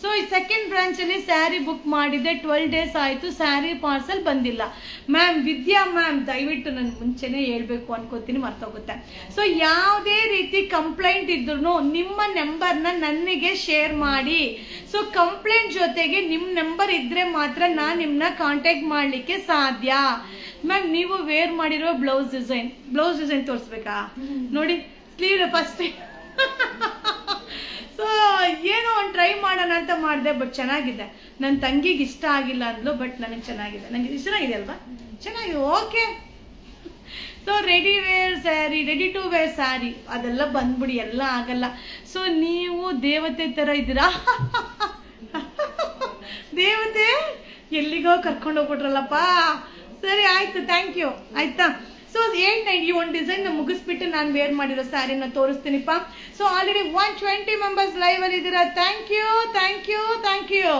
ಸೊ ಈ ಸೆಕೆಂಡ್ ಬ್ರಾಂಚಲ್ಲಿ ಸ್ಯಾರಿ ಬುಕ್ ಮಾಡಿದೆ, 12 ಡೇಸ್ ಆಯಿತು, ಸ್ಯಾರಿ ಪಾರ್ಸಲ್ ಬಂದಿಲ್ಲ ಮ್ಯಾಮ್. ವಿದ್ಯಾ ಮ್ಯಾಮ್ ದಯವಿಟ್ಟು ನಾನು ಮುಂಚೆನೇ ಹೇಳ್ಬೇಕು ಅನ್ಕೋತೀನಿ, ಮರ್ತೋಗುತ್ತೆ. ಸೊ ಯಾವುದೇ ರೀತಿ ಕಂಪ್ಲೇಂಟ್ ಇದ್ರೂ ನಿಮ್ಮ ನಂಬರ್ನ ನನಗೆ ಶೇರ್ ಮಾಡಿ. ಸೊ ಕಂಪ್ಲೇಂಟ್ ಜೊತೆಗೆ ನಿಮ್ಮ ನಂಬರ್ ಇದ್ರೆ ಮಾತ್ರ ನಾನು ನಿಮ್ಮನ್ನ ಕಾಂಟ್ಯಾಕ್ಟ್ ಮಾಡಲಿಕ್ಕೆ ಸಾಧ್ಯ ಮ್ಯಾಮ್. ನೀವು ವೇರ್ ಮಾಡಿರೋ ಬ್ಲೌಸ್ ಡಿಸೈನ್ ತೋರಿಸ್ಬೇಕಾ? ನೋಡಿ ಸ್ಲೀವ್ ಫಸ್ಟ್ ಸೊ ಏನೋ ಒಂದು ಟ್ರೈ ಮಾಡೋಣ ಅಂತ ಮಾಡಿದೆ, ಬಟ್ ಚೆನ್ನಾಗಿದೆ. ನನ್ನ ತಂಗಿಗೆ ಇಷ್ಟ ಆಗಿಲ್ಲ ಅಂದ್ಲು, ಬಟ್ ನನಗೆ ಚೆನ್ನಾಗಿದೆ. ನನಗೆ ಚೆನ್ನಾಗಿದೆ ಅಲ್ವಾ? ಚೆನ್ನಾಗಿದೆ, okay. So ready to wear sari ಅದೆಲ್ಲ ಬಂದ್ಬಿಡಿ, ಎಲ್ಲ ಆಗಲ್ಲ. ಸೊ ನೀವು ದೇವತೆ ಥರ ಇದ್ದೀರಾ. ದೇವತೆ ಎಲ್ಲಿಗೋ ಕರ್ಕೊಂಡು ಹೋಗ್ಬಿಟ್ರಲ್ಲಪ್ಪ. ಸರಿ ಆಯ್ತು, ಥ್ಯಾಂಕ್ ಯು. ಆಯ್ತಾ? ಸೊ 890 ಒಂದು ಡಿಸೈನ್ ಮುಗಿಸ್ಬಿಟ್ಟು ನಾನು ವೇರ್ ಮಾಡಿರೋ ಸ್ಯಾರಿನ ತೋರಿಸ್ತೀನಿಪ್ಪ. ಸೊ ಆಲ್ರೆಡಿ 120 ಮೆಂಬರ್ಸ್ ಲೈವ್ ಅಲ್ಲಿ ಇದ್ದೀರಾ. Thank you.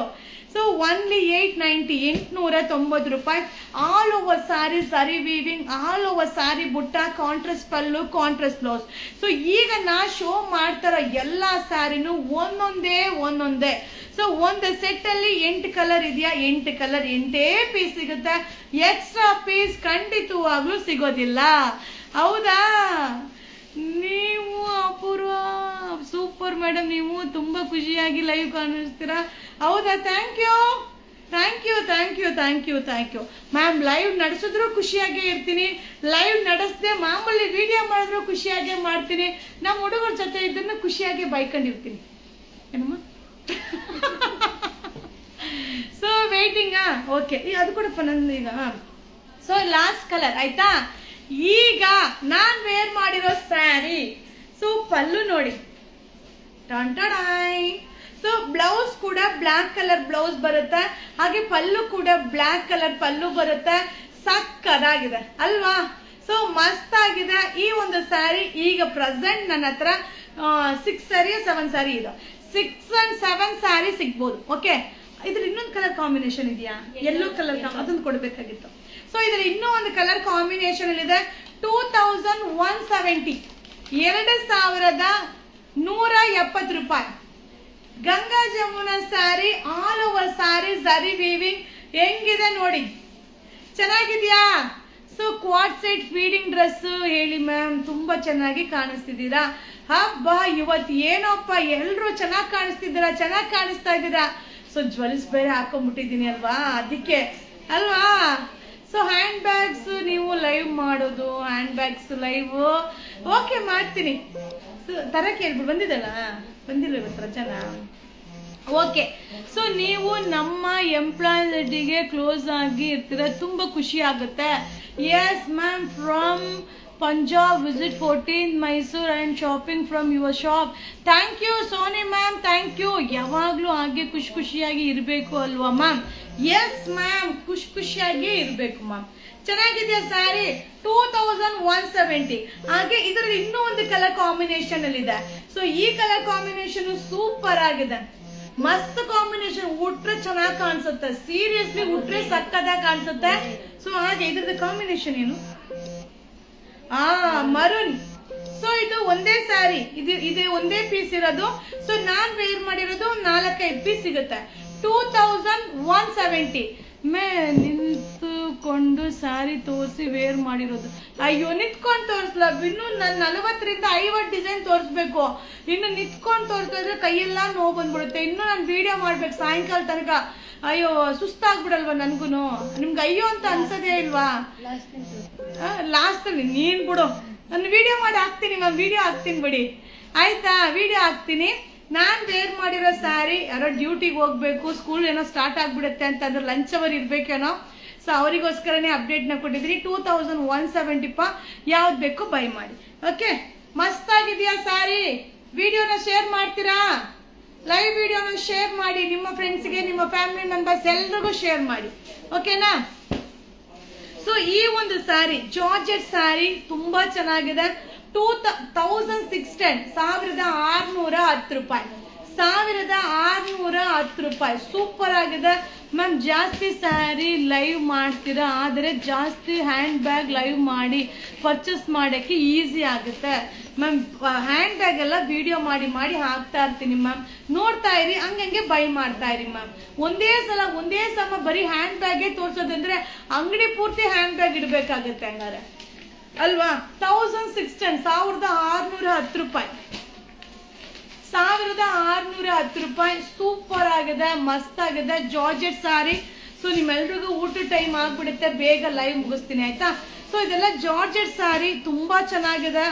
ಸೊ ಓನ್ಲಿ 890 ರೂಪಾಯಿ. ಆಲ್ ಓವರ್ ಸ್ಯಾರಿ ಸರಿ ವೀವಿಂಗ್, ಆಲ್ ಓವರ್ ಸ್ಯಾರಿ ಬುಟ್ಟ, contrast pallu, contrast blouse. So ಈಗ ನಾ ಶೋ ಮಾಡ್ತಾರೋ ಎಲ್ಲ ಸ್ಯಾರಿನೂ ಒಂದೊಂದೇ. ಸೊ ಒಂದು ಸೆಟ್ ಅಲ್ಲಿ 8 ಕಲರ್ ಇದೆಯಾ, 8 ಕಲರ್ 8 ಪೀಸ್ ಸಿಗುತ್ತೆ. ಎಕ್ಸ್ಟ್ರಾ ಪೀಸ್ ಖಂಡಿತವಾಗ್ಲೂ ಸಿಗೋದಿಲ್ಲ. ಹೌದಾ? ನೀವು ಅಪೂರ್ವ ಸೂಪರ್ ಮೇಡಮ್, ನೀವು ತುಂಬಾ ಖುಷಿಯಾಗಿ ಲೈವ್ ಕಾಣಿಸ್ತೀರಾ. ಹೌದಾ? Thank you ma'am. ಲೈವ್ ನಡೆಸಿದ್ರು ಖುಷಿಯಾಗೇ ಇರ್ತೀನಿ, ಲೈವ್ ನಡೆಸದೆ ಮಾಮೂಲಿ ವಿಡಿಯೋ ಮಾಡಿದ್ರು ಖುಷಿಯಾಗೇ ಮಾಡ್ತೀನಿ. ನಮ್ಮ ಹುಡುಗರ ಜೊತೆ ಇದನ್ನ ಖುಷಿಯಾಗಿ ಬೈಕೊಂಡಿರ್ತೀನಿ ಏನಮ್ಮ. ಸೊ ವೇಟಿಂಗಾ? ಓಕೆ, ಅದು ಕೊಡಪ್ಪ ನಂದು ಈಗ. ಸೊ ಲಾಸ್ಟ್ ಕಲರ್ ಆಯ್ತಾ. ಈಗ ನಾನ್ ವೇರ್ ಮಾಡಿರೋ ಸ್ಯಾರಿ. ಸೊ ಪಲ್ಲು ನೋಡಿ, ಟಂಟಡಾಯ್. ಸೊ ಬ್ಲೌಸ್ ಕೂಡ ಬ್ಲಾಕ್ ಕಲರ್ ಬ್ಲೌಸ್ ಬರುತ್ತೆ, ಹಾಗೆ ಪಲ್ಲು ಕೂಡ ಬ್ಲಾಕ್ ಕಲರ್ ಪಲ್ಲು ಬರುತ್ತೆ. ಸಕ್ಕದಾಗಿದೆ ಅಲ್ವಾ? ಸೊ ಮಸ್ತ್ ಆಗಿದೆ ಈ ಒಂದು ಸ್ಯಾರಿ. ಈಗ ಪ್ರೆಸೆಂಟ್ ನನ್ನ ಹತ್ರ 6 ಸ್ಯಾರಿ 7 ಸ್ಯಾರಿ ಇದೆ. 6 and 7 ಸ್ಯಾರಿ ಸಿಗ್ಬೋದು. ಓಕೆ, ಇದ್ರ ಇನ್ನೊಂದು ಕಲರ್ ಕಾಂಬಿನೇಷನ್ ಇದೆಯಾ? ಯೆಲ್ಲೋ ಕಲರ್, ಅದೊಂದು ಕೊಡ್ಬೇಕಾಗಿತ್ತು. ಸೊ ಇದ್ರ ಇನ್ನೂ ಒಂದು ಕಲರ್ ಕಾಂಬಿನೇಷನ್ ಇದೆ. 2170, 2170 ರೂಪಾಯಿ. Ganga Jamuna sari, all over sari zari weaving. ಹೆಂಗಿದೆ ನೋಡಿ, ಚೆನ್ನಾಗಿದ್ಯಾ? So Quad set feeding dress ಹೇಳಿ ಮ್ಯಾಮ್, ತುಂಬಾ ಚೆನ್ನಾಗಿ ಕಾಣಿಸ್ತಿದ್ದೀರಾ. ಹಬ್ಬ ಇವತ್ತು ಏನಪ್ಪ ಎಲ್ರು ಚೆನ್ನಾಗಿ ಕಾಣಿಸ್ತಾ ಇದ್ದೀರಾ. ಸೊ ಜ್ಯುವೆಲ್ಸ್ ಬೇರೆ ಹಾಕೊಂಡ್ಬಿಟ್ಟಿದ್ದೀನಿ ಅಲ್ವಾ, ಅದಕ್ಕೆ ಅಲ್ವಾ. ಸೊ ಹ್ಯಾಂಡ್ ಬ್ಯಾಗ್ಸ್ ನೀವು ಲೈವ್ ಮಾಡೋದು, ಹ್ಯಾಂಡ್ ಬ್ಯಾಗ್ಸ್ ಲೈವ್ ಓಕೆ ಮಾಡ್ತೀನಿ. ಸೊ ತರಕ್ಕೆ ಹೇಳ್ಬಿಟ್ಟು ಬಂದಿಲ್ಲ ಇವತ್ತು ರಚನಾ. ಓಕೆ, ಸೊ ನೀವು ನಮ್ಮ ಎಂಪ್ಲಾಯ್ಗೆ ಕ್ಲೋಸ್ ಆಗಿ ಇರ್ತೀರ, ತುಂಬ ಖುಷಿ ಆಗುತ್ತೆ. Yes ma'am, from Punjab, visit 14 Mysuru and shopping from your shop. Thank you Soni ma'am, thank you. ಯಾವಾಗಲೂ ಹಾಗೆ ಖುಷಿಯಾಗಿ ಇರಬೇಕು ಅಲ್ವಾ ಮ್ಯಾಮ್? ಎಸ್ ಮ್ಯಾಮ್, ಖುಷಿಯಾಗಿ ಇರಬೇಕು ಮ್ಯಾಮ್. ಚೆನ್ನಾಗಿದೆಯಾ ಸ್ಯಾರಿ? 2170. ಹಾಗೆ ಇದರಲ್ಲಿ ಇನ್ನೂ ಒಂದು ಕಲರ್ ಕಾಂಬಿನೇಷನ್ ಅಲ್ಲಿ ಇದೆ. ಸೊ ಈ ಕಲರ್ ಕಾಂಬಿನೇಷನ್ ಸೂಪರ್ ಆಗಿದೆ, ಮಸ್ತ್ ಕಾಂಬಿನೇಷನ್. ಉಟ್ರೆ ಚೆನ್ನಾಗಿ ಕಾಣಿಸುತ್ತೆ, ಸೀರಿಯಸ್ಲಿ ಉಟ್ರೆ ಸಕ್ಕದಾಗಿ ಕಾಣಿಸುತ್ತೆ. ಸೊ ಹಾಗೆ ಇದ್ರದ್ದು ಕಾಂಬಿನೇಷನ್ ಏನು? ಮರೂನ್. ಸೊ ಇದು ಒಂದೇ ಸ್ಯಾರಿ, ಇದು ಒಂದೇ ಪೀಸ್ ಇರೋದು. ಸೊ ನಾನ್ ವೇರ್ ಮಾಡಿರೋದು 4-5 ಪೀಸ್ ಸಿಗುತ್ತೆ. 2170. ನಿಂತುಕೊಂಡು ಸ್ಯಾರಿ ತೋರಿಸಿ ವೇರ್ ಮಾಡಿರೋದು. ಅಯ್ಯೋ, ನಿಂತ್ಕೊಂಡು ತೋರಿಸ್ಲ ಇನ್ನು ನಾನು 40ರಿಂದ 50 ಡಿಸೈನ್ ತೋರಿಸ್ಬೇಕು. ಇನ್ನು ನಿಂತ್ಕೊಂಡು ತೋರಿಸ್ತಾ ಇದ್ರೆ ಕೈಯೆಲ್ಲ ನೋವು ಬಂದ್ಬಿಡುತ್ತೆ. ಇನ್ನು ನಾನು ವಿಡಿಯೋ ಮಾಡ್ಬೇಕು ಸಾಯಂಕಾಲ ತನಕ. ಅಯ್ಯೋ, ಸುಸ್ತಾಗ್ಬಿಡಲ್ವಾ ನನ್ಗು. ನಿಮ್ಗೆ ಅಯ್ಯೋ ಅಂತ ಅನ್ಸೋದೇ ಇಲ್ವಾ? ಲಾಸ್ಟ್ ಅಲ್ಲಿ ನೀನ್ ಬಿಡು, ನಾನು ವಿಡಿಯೋ ಮಾಡಿ ಹಾಕ್ತೀನಿ ಮ್ಯಾಮ್, ವಿಡಿಯೋ ಹಾಕ್ತೀನಿ ಬಿಡಿ. ಆಯ್ತಾ? ವಿಡಿಯೋ ಹಾಕ್ತೀನಿ. ನಾನ್ ವೇರ್ ಮಾಡಿರೋ ಸ್ಯಾರಿ ಯಾರೋ ಡ್ಯೂಟಿಗೆ ಹೋಗ್ಬೇಕು, ಸ್ಕೂಲ್ ಏನೋ ಸ್ಟಾರ್ಟ್ ಆಗ್ಬಿಡುತ್ತೆ ಅಂತಂದ್ರೆ ಲಂಚ್ ಅವರ್ ಇರ್ಬೇಕೇನೋ, ಸೊ ಅವರಿಗೋಸ್ಕರನೇ ಅಪ್ಡೇಟ್ನ ಕೊಟ್ಟಿದ್ದೀನಿ. 2170 ಯಾವ್ದು ಬೇಕು ಬೈ ಮಾಡಿ. ಓಕೆ, ಮಸ್ತ್ ಆಗಿದೆಯಾ ಸ್ಯಾರಿ? ವಿಡಿಯೋನ ಶೇರ್ ಮಾಡ್ತೀರಾ? ಲೈವ್ ವಿಡಿಯೋನ ಶೇರ್ ಮಾಡಿ, ನಿಮ್ಮ ಫ್ರೆಂಡ್ಸ್ಗೆ, ನಿಮ್ಮ ಫ್ಯಾಮಿಲಿ ಮೆಂಬರ್ಸ್ ಎಲ್ರಿಗೂ ಶೇರ್ ಮಾಡಿ. ಓಕೆನಾ? ಸೊ ಈ ಒಂದು ಸ್ಯಾರಿ ಜಾರ್ಜೆಟ್ ಸ್ಯಾರಿ ತುಂಬಾ ಚೆನ್ನಾಗಿದೆ. 2610 1610 ರೂಪಾಯಿ, 1610 ರೂಪಾಯಿ. ಸೂಪರ್ ಆಗಿದೆ ಮ್ಯಾಮ್. ಜಾಸ್ತಿ ಸ್ಯಾರಿ ಲೈವ್ ಮಾಡ್ತೀರಾ, ಆದರೆ ಜಾಸ್ತಿ ಹ್ಯಾಂಡ್ ಬ್ಯಾಗ್ ಲೈವ್ ಮಾಡಿ ಪರ್ಚೇಸ್ ಮಾಡೋಕ್ಕೆ ಈಸಿ ಆಗುತ್ತೆ ಮ್ಯಾಮ್. ಹ್ಯಾಂಡ್ ಬ್ಯಾಗ್ ಎಲ್ಲ ವಿಡಿಯೋ ಮಾಡಿ ಮಾಡಿ ಹಾಕ್ತಾ ಇರ್ತೀನಿ ಮ್ಯಾಮ್, ನೋಡ್ತಾ ಇರಿ, ಹಂಗಂಗೆ ಬೈ ಮಾಡ್ತಾ ಇರಿ ಮ್ಯಾಮ್. ಒಂದೇ ಸಮ ಬರೀ ಹ್ಯಾಂಡ್ ಬ್ಯಾಗೇ ತೋರಿಸೋದಂದ್ರೆ ಅಂಗಡಿ ಪೂರ್ತಿ ಹ್ಯಾಂಡ್ ಬ್ಯಾಗ್ ಇಡಬೇಕಾಗುತ್ತೆ ಹಂಗಾರೆ ಅಲ್ವಾ. 1610 1610 ರೂಪಾಯಿ, 1610 ರೂಪಾಯಿ. ಸೂಪರ್ ಆಗಿದೆ, ಮಸ್ತ್ ಆಗಿದೆ ಜಾರ್ಜೆಟ್ ಸಾರಿ. ಸೊ ನಿಮ್ಮೆಲ್ರಿಗೂ ಊಟ ಟೈಮ್ ಆಗ್ಬಿಡುತ್ತೆ, ಬೇಗ ಲೈವ್ ಮುಗಿಸ್ತೀನಿ ಆಯ್ತಾ. ಸೊ ಇದೆಲ್ಲ ಜಾರ್ಜೆಟ್ ಸಾರಿ ತುಂಬಾ ಚೆನ್ನಾಗಿದೆ.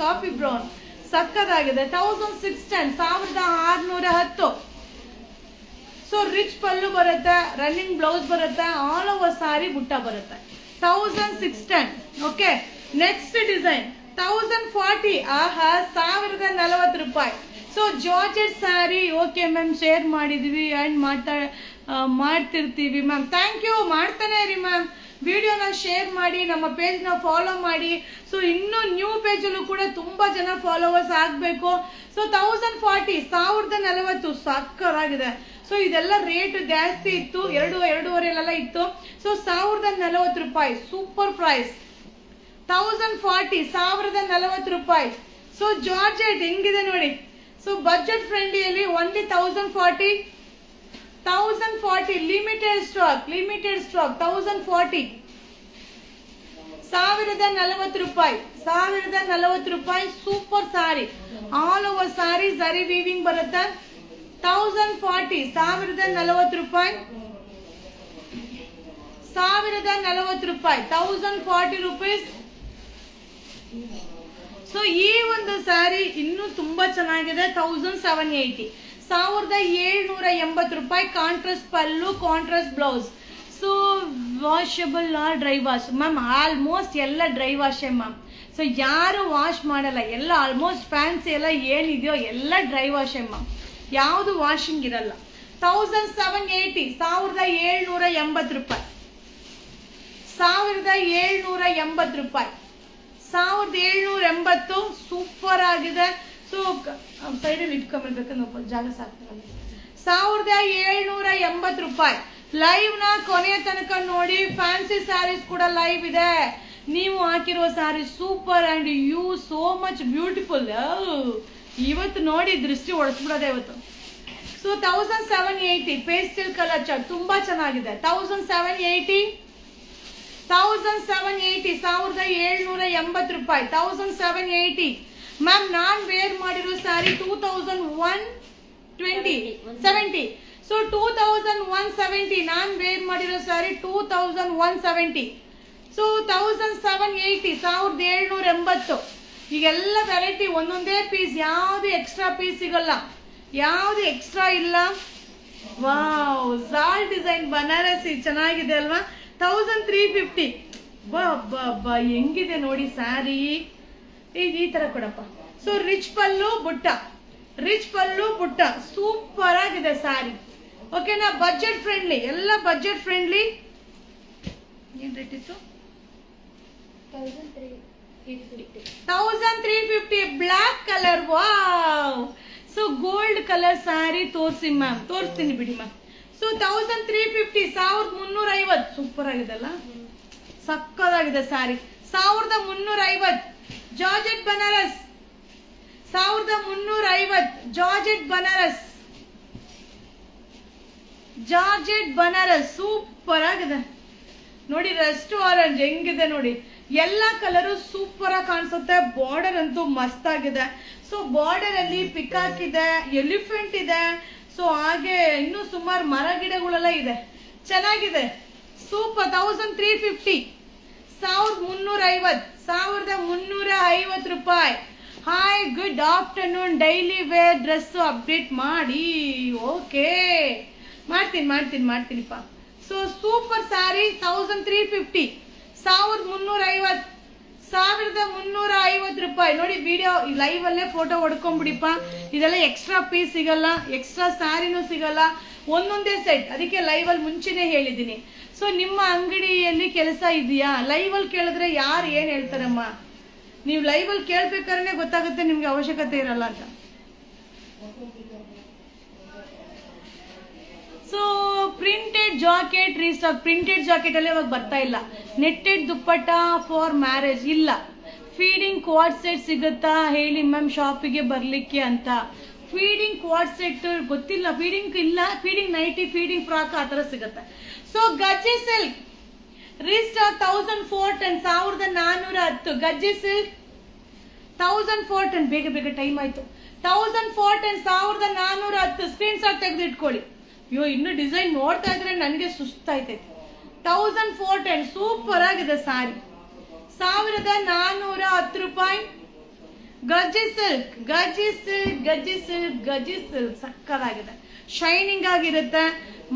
ಕಾಫಿ ಬ್ರೌನ್ ಸಕ್ಕದಾಗಿದೆ. 1610 1610. ಸೊ ರಿಚ್ ಪಲ್ಲು ಬರುತ್ತೆ, ರನ್ನಿಂಗ್ ಬ್ಲೌಸ್ ಬರುತ್ತೆ, ಆಲ್ ಓವರ್ ಸಾರಿ ಬುಟ್ಟ ಬರುತ್ತೆ. 1610. Okay, next design 1040. ಆಹಾ, 1040 ರೂಪಾಯಿ. So georgette sari. Okay ma'am, share ಮಾಡಿದ್ವಿ ಆ್ಯಂಡ್ ಮಾಡ್ತಿರ್ತೀವಿ ಮ್ಯಾಮ್. ಥ್ಯಾಂಕ್ ಯು, ಮಾಡ್ತಾನೆ ಇರಿ ಮ್ಯಾಮ್. ವಿಡಿಯೋನ ಶೇರ್ ಮಾಡಿ, ನಮ್ಮ ಪೇಜ್ನ ಫಾಲೋ ಮಾಡಿ. ಸೊ ಇನ್ನು ನ್ಯೂ ಪೇಜಲ್ಲೂ ಕೂಡ ತುಂಬ ಜನ ಫಾಲೋವರ್ಸ್ ಆಗಬೇಕು. ಸೊ 1040 1040 ಸಕ್ಕರಾಗಿದೆ. ಸೊ ಇದೆಲ್ಲ ರೇಟ್ ಜಾಸ್ತಿ ಇತ್ತು, 2-2.5 ಇತ್ತು. ಸೊ 1040 ರೂಪಾಯಿ, ಸೂಪರ್ ಪ್ರೈಸ್. 1040 1040 ರೂಪಾಯಿ. ಸೊ ಜಾರ್ಜೆಟ್ ಹೆಂಗಿದೆ ನೋಡಿ. ಸೊ ಬಜೆಟ್ ಫ್ರೆಂಡ್ಲಿಯಲ್ಲಿ ಓನ್ಲಿ 1040 ಲಿಮಿಟೆಡ್ ಸ್ಟಾಕ್ 1040 1040 ರೂಪಾಯಿ 1040 ರೂಪಾಯಿ. Super sari, all over sari zari weaving ಬರುತ್ತೆ. 1040 1040 ರೂಪಾಯಿ 1040 ರೂಪಾಯಿ 1040 ರುಪೀಸ್. ಸೊ ಈ ಒಂದು ಸ್ಯಾರಿ ಇನ್ನೂ ತುಂಬಾ ಚೆನ್ನಾಗಿದೆ. 1780 1780 ರೂಪಾಯಿ. Contrast pallu, contrast blouse. So washable or dry wash ma'am? Almost ಎಲ್ಲ ಡ್ರೈ ವಾಶೇ ಮ್ಯಾಮ್. ಸೊ ಯಾರು ವಾಶ್ ಮಾಡಲ್ಲ, ಎಲ್ಲ ಆಲ್ಮೋಸ್ಟ್ ಫ್ಯಾನ್ಸಿ ಎಲ್ಲ ಏನಿದೆಯೋ ಎಲ್ಲ ಡ್ರೈ ವಾಶೇ ಮ್ಯಾಮ್, ಯಾವುದು ವಾಷಿಂಗ್ ಇರಲ್ಲ. 1780 1780 ರೂಪಾಯಿ 1780 ರೂಪಾಯಿ 1780. ಸೂಪರ್ ಆಗಿದೆ. ಸೊ ಸೈಡಲ್ಲಿ ಇಟ್ಕೊಂಡ್ಬೇಕಂದ್ರೆ ಜಾಗ ಸಾಕ್ತಾರೆ. 1780 ರೂಪಾಯಿ. ಲೈವ್ ನ ಕೊನೆಯ ತನಕ ನೋಡಿ. ಫ್ಯಾನ್ಸಿ ಸ್ಯಾರೀಸ್ ಕೂಡ ಲೈವ್ ಇದೆ. ನೀವು ಹಾಕಿರುವ sari super and you so much beautiful. ಇವತ್ತು ನೋಡಿ ದೃಷ್ಟಿ ಹೊಡೆಸ್ಬಿಡೋದೆ ಇವತ್ತು. ಸೊ 1780 ಪೇಸ್ಟಲ್ ಕಲರ್ ಚಾರ್ಟ್ ತುಂಬಾ ಚೆನ್ನಾಗಿದೆ. 1780 1780 ರೂಪಾಯಿ 1780 ಮ್ಯಾಮ್. ನಾನ್ ವೇರ್ ಮಾಡಿರೋ ಸ್ಯಾರಿ 2170. ಸೊ 2170 ನಾನ್ ವೇರ್ ಮಾಡಿರೋ ಸ್ಯಾರಿ 2170. ಸೊ 1780 1780. ಈಗೆಲ್ಲ ವೆರೈಟಿ ಒಂದೊಂದೇ ಪೀಸ್, ಯಾವುದು ಎಕ್ಸ್ಟ್ರಾ ಪೀಸ್ ಸಿಗಲ್ಲ, ಯಾವುದು ಎಕ್ಸ್ಟ್ರಾ ಇಲ್ಲ. ವಾವ್, ಜಾಲ್ ಡಿಸೈನ್ ಬನಾರಸಿ ಚೆನ್ನಾಗಿದೆ ಅಲ್ವಾ? 1350. ಬಾ ಹೆಂಗಿದೆ ನೋಡಿ ಸ್ಯಾರಿ. ಈ ತರ ಕೊಡಪ್ಪ. ಸೊ ರಿಚ್ ಪಲ್ಲು ಬುಟ್ಟ ಸೂಪರ್ ಆಗಿದೆ ಸ್ಯಾರಿ. ಓಕೆನಾ? ಬಜೆಟ್ ಫ್ರೆಂಡ್ಲಿ, ಎಲ್ಲ ಬಜೆಟ್ ಫ್ರೆಂಡ್ಲಿ. ಏನ್ ರೇಟ್ ಇತ್ತು? 1350. Black colour. Wow. So gold colour sari ತೋರಿಸಿ ಮ್ಯಾಮ್, ತೋರಿಸ್ತೀನಿ ಬಿಡಿ ಮ್ಯಾಮ್. ಸೊ 1350 1350. ಸೂಪರ್ ಆಗಿದೆಲ್ಲ, ಸಕ್ಕದಾಗಿದೆ sari. 1350 georgette Banaras. 1350 georgette Banaras super ಆಗಿದೆ ನೋಡಿ. ರಸ್ಟ್ ಆರೆಂಜ್ ಹೆಂಗಿದೆ ನೋಡಿ. ಎಲ್ಲ ಕಲರು ಸೂಪರ್ ಆಗಿ ಕಾಣಿಸುತ್ತೆ. ಬಾರ್ಡರ್ ಅಂತೂ ಮಸ್ತ್ ಆಗಿದೆ. ಸೊ ಬಾರ್ಡರ್ ಅಲ್ಲಿ ಪಿಕಾಕ್ ಇದೆ, ಎಲಿಫೆಂಟ್ ಇದೆ. ಸೊ ಹಾಗೆ ಇನ್ನೂ ಸುಮಾರು ಮರ ಗಿಡಗಳೆಲ್ಲ ಇದೆ, ಚೆನ್ನಾಗಿದೆ. ಸೂಪರ್. 1350 1350 1350 ರೂಪಾಯಿ. Hi good afternoon. Daily wear dress update ಮಾಡಿ. ಓಕೆ, ಮಾಡ್ತೀನಿಪ್ಪ. ಸೊ ಸೂಪರ್ ಸ್ಯಾರಿ 1350, 1350 ರೂಪಾಯಿ. ನೋಡಿ ವಿಡಿಯೋ ಲೈವ್ ಅಲ್ಲೇ ಫೋಟೋ ಹೊಡ್ಕೊಂಡ್ಬಿಡಿಪ್ಪ. ಇದೆಲ್ಲ ಎಕ್ಸ್ಟ್ರಾ ಪೀಸ್ ಸಿಗಲ್ಲ, ಎಕ್ಸ್ಟ್ರಾ ಸ್ಯಾರಿನೂ ಸಿಗಲ್ಲ, ಒಂದೊಂದೇ ಸೆಟ್. ಅದಕ್ಕೆ ಲೈವ್ ಅಲ್ಲಿ ಮುಂಚೆನೆ ಹೇಳಿದ್ದೀನಿ. ಸೊ ನಿಮ್ಮ ಅಂಗಡಿಯಲ್ಲಿ ಕೆಲಸ ಇದೆಯಾ? ಲೈವ್ ಅಲ್ಲಿ ಕೇಳಿದ್ರೆ ಯಾರು ಏನ್ ಹೇಳ್ತಾರಮ್ಮ? ನೀವು ಲೈವ್ ಅಲ್ಲಿ ಕೇಳ್ಬೇಕಾದ್ರೆ ಗೊತ್ತಾಗುತ್ತೆ ನಿಮ್ಗೆ ಅವಶ್ಯಕತೆ ಇರಲ್ಲ ಅಂತ. So printed jacket restock. Printed jacket ಅಲ್ಲಿ ಇವಾಗ ಬರ್ತಾ ಇಲ್ಲ. ನೆಟ್ಟೆಡ್ ದುಪ್ಪಟ್ಟ ಫಾರ್ ಮ್ಯಾರೇಜ್ ಇಲ್ಲ. ಫೀಡಿಂಗ್ ಕ್ವಾಡ್ ಸೆಟ್ ಸಿಗುತ್ತಾ ಹೇಳಿ ಮ್ಯಾಮ್ ಶಾಪಿಗೆ ಬರ್ಲಿಕ್ಕೆ ಅಂತ. ಫೀಡಿಂಗ್ ಕ್ವಾಡ್ ಸೆಟ್ ಗೊತ್ತಿಲ್ಲ. ಫೀಡಿಂಗ್ ಇಲ್ಲ, ಫೀಡಿಂಗ್ ನೈಟಿ, ಫೀಡಿಂಗ್ ಫ್ರಾಕ್ ಆ ತರ ಸಿಗುತ್ತೆ. So gajji silk restock 1410, 1410 gajji silk 1410. ಬೇಗ ಟೈಮ್ ಆಯ್ತು. 1410, 1410 ಸ್ಕ್ರೀನ್ ಶಾಟ್ ತೆಗೆದು ಇಟ್ಕೊಳ್ಳಿ. ಅಯ್ಯೋ, ಇನ್ನು ಡಿಸೈನ್ ನೋಡ್ತಾ ಇದ್ರೆ ನನಗೆ ಸುಸ್ತಾಯ್ತೈತೆ. 1410 ಸೂಪರ್ ಆಗಿದೆ ಸಾರಿ. 1410 ರೂಪಾಯಿ. ಗಜ್ಜಿ ಸಿಲ್ಕ್ ಸಕ್ಕದಾಗಿದೆ. ಶೈನಿಂಗ್ ಆಗಿರುತ್ತೆ,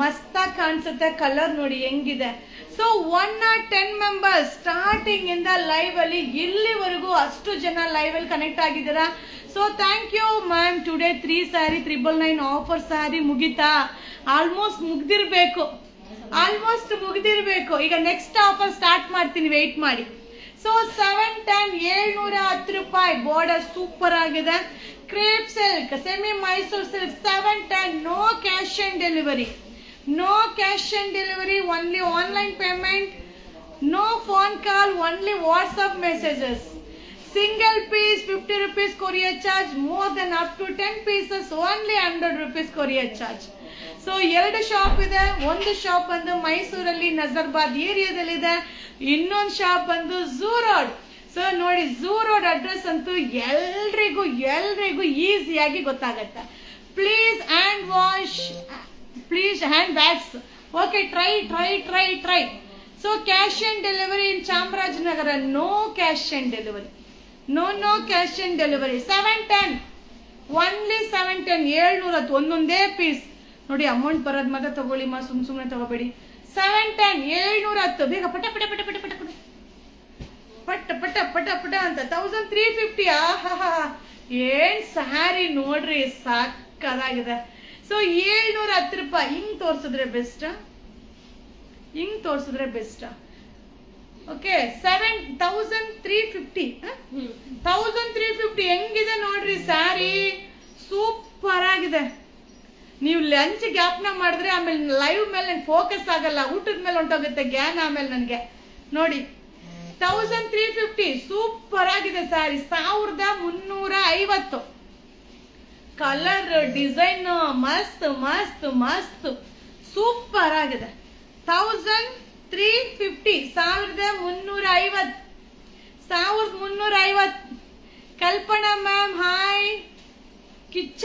ಮಸ್ತಾಗಿ ಕಾಣಿಸುತ್ತೆ. ಕಲರ್ ನೋಡಿ ಹೆಂಗಿದೆ. ಸೊ 110 ಮೆಂಬರ್ಸ್ ಸ್ಟಾರ್ಟಿಂಗ್ ಇಂದ ಲೈವ್ ಅಲ್ಲಿ ಇಲ್ಲಿವರೆಗೂ ಅಷ್ಟು ಜನ ಲೈವ್ ಅಲ್ಲಿ ಕನೆಕ್ಟ್ ಆಗಿದ್ದೀರಾ. So thank you ma'am. Today 3 sari 999 offer sari ಮುಗಿತಾ? ಆಲ್ಮೋಸ್ಟ್ ಮುಗ್ದಿರ್ಬೇಕು. ಈಗ ನೆಕ್ಸ್ಟ್ ಆಫರ್ ಸ್ಟಾರ್ಟ್ ಮಾಡ್ತೀನಿ, ವೇಟ್ ಮಾಡಿ. ಸೊ 710, 710 ರೂಪಾಯಿ. ಬಾರ್ಡರ್ ಸೂಪರ್ ಆಗಿದೆ. Crepe silk, semi Mysore silk 710. No cash on delivery, only online payment. No phone call, only WhatsApp messages. Single piece 50 rupees courier charge. More than up to 10 pieces only 100 rupees courier charge. So 2 shop ಇದೆ. ಒಂದು ಶಾಪ್ ಬಂದು ಮೈಸೂರಲ್ಲಿ ನಜರ್ಬಾದ್ ಏರಿಯಾದಲ್ಲಿದೆ. ಇನ್ನೊಂದು ಶಾಪ್ ಬಂದು ಝೂ ರೋಡ್. ಸೊ ನೋಡಿ, ಝೂ ರೋಡ್ ಅಡ್ರೆಸ್ ಅಂತೂ ಎಲ್ರಿಗೂ ಈಸಿಯಾಗಿ ಗೊತ್ತಾಗತ್ತೆ. Please hand bags. Okay, try. So cash on delivery in Chamarajanagar. No cash on delivery. 710, only 710. 710 ಒಂದೊಂದೇ ಪೀಸ್. ನೋಡಿ, ಅಮೌಂಟ್ ಬರೋದ್ ಮಾತ್ರ ತಗೊಳ್ಳಿ ಮಾ, ಸುಮ್ನೆ ತಗೋಬೇಡಿ. 710, 710. ಬೇಗ ಪಟ ಅಂತ. 1350. ಆಹಾ, ಏನ್ ಸ್ಯಾರಿ ನೋಡ್ರಿ, ಸಾಕದಾಗಿದೆ. ಸೊ 710 ರೂಪಾಯಿ. ಹಿಂಗ್ ತೋರ್ಸಿದ್ರೆ ಬೆಸ್ಟ್. ಓಕೆ, 1350. 1350 ಹೆಂಗಿದೆ ನೋಡ್ರಿ ಸ್ಯಾರಿ. ಸೂಪರ್ ಆಗಿದೆ. ನೀವು ಲಂಚ್ ಗ್ಯಾಪ್ನ ಮಾಡಿದ್ರೆ ಆಮೇಲೆ ಲೈವ್ ಮೇಲೆ ಫೋಕಸ್ ಆಗಲ್ಲ, ಊಟದ ಮೇಲೆ ಹೊಂಟೋಗುತ್ತೆ ಜ್ಞಾನ. ಆಮೇಲೆ ನನಗೆ ನೋಡಿ 1350 ಸೂಪರ್ ಆಗಿದೆ ಸ್ಯಾರಿ. 1350. ಕಲರ್ ಡಿಸೈನ್ ಮಸ್ತ್ ಸೂಪರ್ ಆಗಿದೆ. 1350, 1350. ಕಲ್ಪನಾ ಮ್ಯಾಮ್ ಹಾಯ್. ಕಿಚ್ಚ.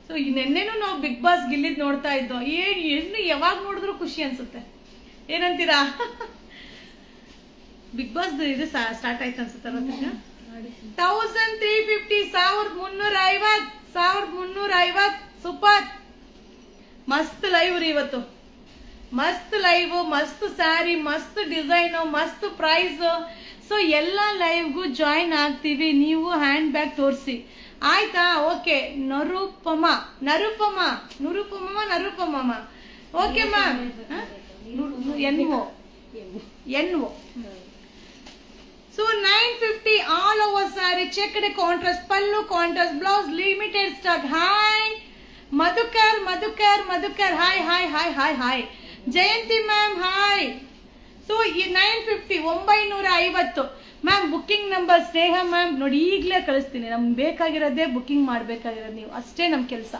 ಸೊ ನೆನ್ನೆನೂ ನಾವು ಬಿಗ್ ಬಾಸ್ ಗಿಲ್ಲಿದ್ ನೋಡ್ತಾ ಇದ್ದೋ. ಏನು ಯಾವಾಗ ನೋಡಿದ್ರು ಖುಷಿ ಅನ್ಸುತ್ತೆ. ಏನಂತೀರಾ? ಬಿಗ್ ಬಾಸ್ ಇದು ಸ್ಟಾರ್ಟ್ ಆಯ್ತು ಅನ್ಸುತ್ತೆ. 1350, 1350. ಸೂಪರ್. ಮಸ್ತ್ ಲೈವ್ ರೀ ಇವತ್ತು. ಮಸ್ತ್ ಲೈವ್, ಮಸ್ತ್ ಸ್ಯಾರಿ, ಮಸ್ತ್ ಡಿಸೈನ್, ಮಸ್ತ್ ಪ್ರೈಸ್. ಸೊ ಎಲ್ಲ ಲೈವ್ಗೂ ಜಾಯಿನ್ ಆಗ್ತೀವಿ. ನೀವು ಹ್ಯಾಂಡ್ ಬ್ಯಾಗ್ ತೋರಿಸಿ ಆಯ್ತಾ? ಓಕೆ. ನರುಪಮ. Okay ma'am. ಎನ್ಒ. So 950 all over sari. Checked contrast pallu, contrast blouse, limited stock. Hi Madhukar. Hi. Jayanti ma'am hi. So ಈ 950, 950 ma'am. Booking number Sneha ma'am. ನೋಡಿ, ಈಗಲೇ ಕಳಿಸ್ತೀನಿ. ನಮ್ಗೆ ಬೇಕಾಗಿರೋದೇ ಬುಕ್ಕಿಂಗ್ ಮಾಡಬೇಕಾಗಿರೋದು ನೀವು ಅಷ್ಟೇ. ನಮ್ಮ ಕೆಲಸ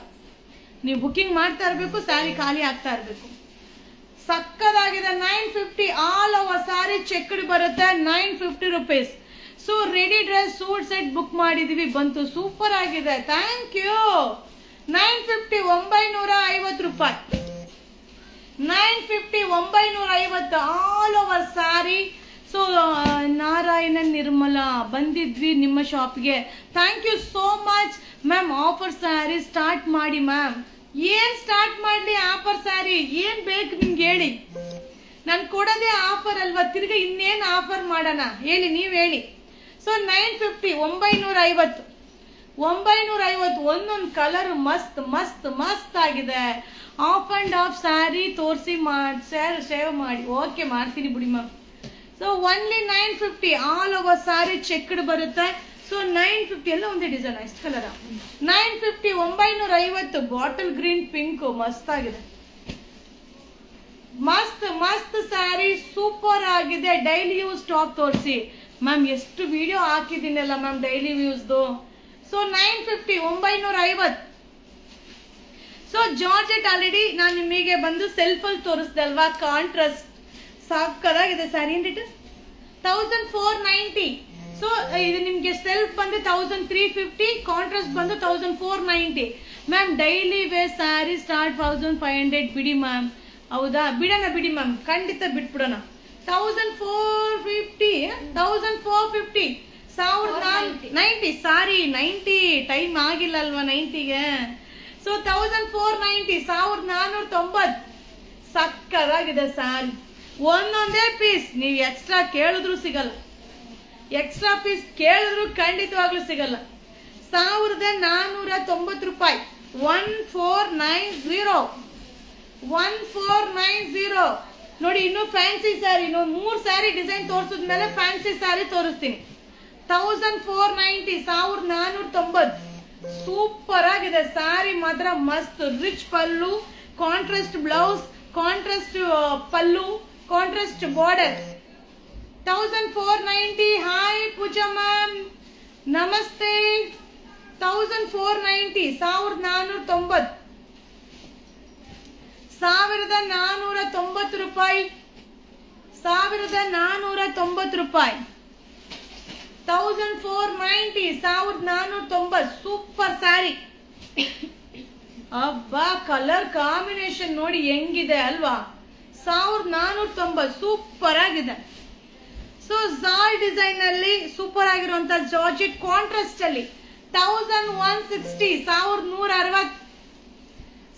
ನೀವು ಬುಕ್ಕಿಂಗ್ ಮಾಡ್ತಾ ಇರಬೇಕು, ಸ್ಯಾರಿ ಖಾಲಿ ಆಗ್ತಾ ಇರಬೇಕು. ಸಕ್ಕದಾಗಿದೆ. 950 ಆಲ್ ಓವರ್ ಸ್ಯಾರಿ. ಚೆಕ್ಡ್ ಬರುತ್ತೆ. 950 rupees. So ready dress suit set book ಮಾಡಿದೀವಿ, ಬಂತು. ಸೂಪರ್ ಆಗಿದೆ. Thank you. 950, 950 ರೂಪಾಯಿ. 950, 950 all over sari. So Narayana Nirmala ಬಂದಿದ್ವಿ ನಿಮ್ಮ ಶಾಪ್ಗೆ, thank you so much ma'am. Offer sari start ಮಾಡಿ ಮ್ಯಾಮ್. ಏನ್ ಸ್ಟಾರ್ಟ್ ಮಾಡ್ಲಿ ಆಫರ್ ಸ್ಯಾರಿ? ಏನ್ ಬೇಕು ನಿಮ್ಗೆ ಹೇಳಿ, ನಾನು ಕೊಡೋದೇ ಆಫರ್ ಅಲ್ವಾ, ತಿರ್ಗಿ ಇನ್ನೇನು ಆಫರ್ ಮಾಡೋಣ ಹೇಳಿ, ನೀವು ಹೇಳಿ. ಸೊ 950, 950, 950. ಒಂದೊಂದು ಕಲರ್ ಮಸ್ತ್ ಮಸ್ತ್ ಮಸ್ತ್ ಆಗಿದೆ. ಆಫ್ ಅಂಡ್ ಆಫ್ ಸ್ಯಾರಿ ತೋರಿಸಿ ಸೇವ್ ಮಾಡಿ. ಓಕೆ, ಮಾಡ್ತೀನಿ ಬಿಡಿ ma'am. So only 950 all over sari checked ಬರುತ್ತೆ. ಸೊ 950 ಎಲ್ಲ ಒಂದೇ ಡಿಸೈನ್, ಎಷ್ಟು ಕಲರ್? 950, 950. ಬಾಟಲ್ ಗ್ರೀನ್ ಪಿಂಕ್ ಮಸ್ತ್ ಆಗಿದೆ, ಮಸ್ತ್ ಮಸ್ತ್ ಸ್ಯಾರಿ, ಸೂಪರ್ ಆಗಿದೆ. ಡೈಲಿ ಯೂಸ್ ಟಾಪ್ ತೋರಿಸಿ ಮ್ಯಾಮ್. ಎಷ್ಟು ವಿಡಿಯೋ ಹಾಕಿದ್ದೀನಲ್ಲ ಮ್ಯಾಮ್ ಡೈಲಿ ಯೂಸ್ದು. ಸೊ 950, 950. ಸೊ ಜಾರ್ಜೆಟ್ ಆಲ್ರೆಡಿ ನಾನು ನಿಮಗೆ ಬಂದು ಸೆಲ್ಫ್ ಅಲ್ಲಿ ತೋರಿಸ್ದೆ ಅಲ್ವಾ, ಕಾಂಟ್ರಾಸ್ಟ್ ಸಾಕಾಗಿದೆ ಸ್ಯಾರಿ. ಏನ್ ರೇಟ್? 1490. ಸೊ ಇದು ನಿಮ್ಗೆ ಸೆಲ್ಫ್ ಬಂದು 1350, ಕಾಂಟ್ರಾಸ್ಟ್ ಬಂದು 1490. Ma'am daily wear sari start 1500 ಬಿಡಿ ಮ್ಯಾಮ್. ಹೌದಾ, ಬಿಡೋಣ ಬಿಡಿ ಮ್ಯಾಮ್, ಖಂಡಿತ ಬಿಟ್ಬಿಡೋಣ. 1450, 1450, 1490. ಸಾರಿ 90, ಟೈಮ್ ಆಗಿಲ್ಲ ಅಲ್ವಾ 90ಗೆ. ಸೊ 1490, 1490. ಸಕ್ಕದಾಗಿದೆ ಸ್ಯಾರಿ, ಒಂದೊಂದೇ ಪೀಸ್. ನೀವು ಎಕ್ಸ್ಟ್ರಾ ಕೇಳಿದ್ರು ಸಿಗಲ್ಲ, ಎಕ್ಸ್ಟ್ರಾ ಪೀಸ್ ಕೇಳಿದ್ರು ಖಂಡಿತವಾಗ್ಲೂ ಸಿಗಲ್ಲ. 1490 ರೂಪಾಯಿ. 1490, 1490. ನೋಡಿ, ಇನ್ನು ಫ್ಯಾನ್ಸಿ ಸ್ಯಾರಿ, ಇನ್ನು 3 ಸ್ಯಾರಿ ಡಿಸೈನ್ ತೋರಿಸಿದ್ಮೇಲೆ ಫ್ಯಾನ್ಸಿ ಸ್ಯಾರಿ ತೋರಿಸ್ತೀನಿ. 1490, 1490. ಸೂಪರ್ ಆಗಿದೆ ಸ್ಯಾರಿ ಮಾತ್ರ, ಮಸ್ತ್. ರಿಚ್ ಪಲ್ಲು, contrast blouse, contrast pallu, contrast border. 1490. Hi Pooja ma'am, ನಮಸ್ತೆ. 1490, 1490, 1490 ರೂಪಾಯಿ, 1490 ರೂಪಾಯಿ. 1490, 1490. ಸೂಪರ್ ಸ್ಯಾರಿ. ಅಬ್ಬಾ, ಕಲರ್ ಕಾಂಬಿನೇಷನ್ ನೋಡಿ ಹೆಂಗಿದೆ ಅಲ್ವಾ. 1490, ಸೂಪರ್ ಆಗಿದೆ. ಸೊ ಝಾಲ್ ಡಿಸೈನ್ ಅಲ್ಲಿ ಸೂಪರ್ ಆಗಿರುವಂತ ಜಾರ್ಜೆಟ್ ಕಾಂಟ್ರಾಸ್ಟ್ ಅಲ್ಲಿ 1160, 1160,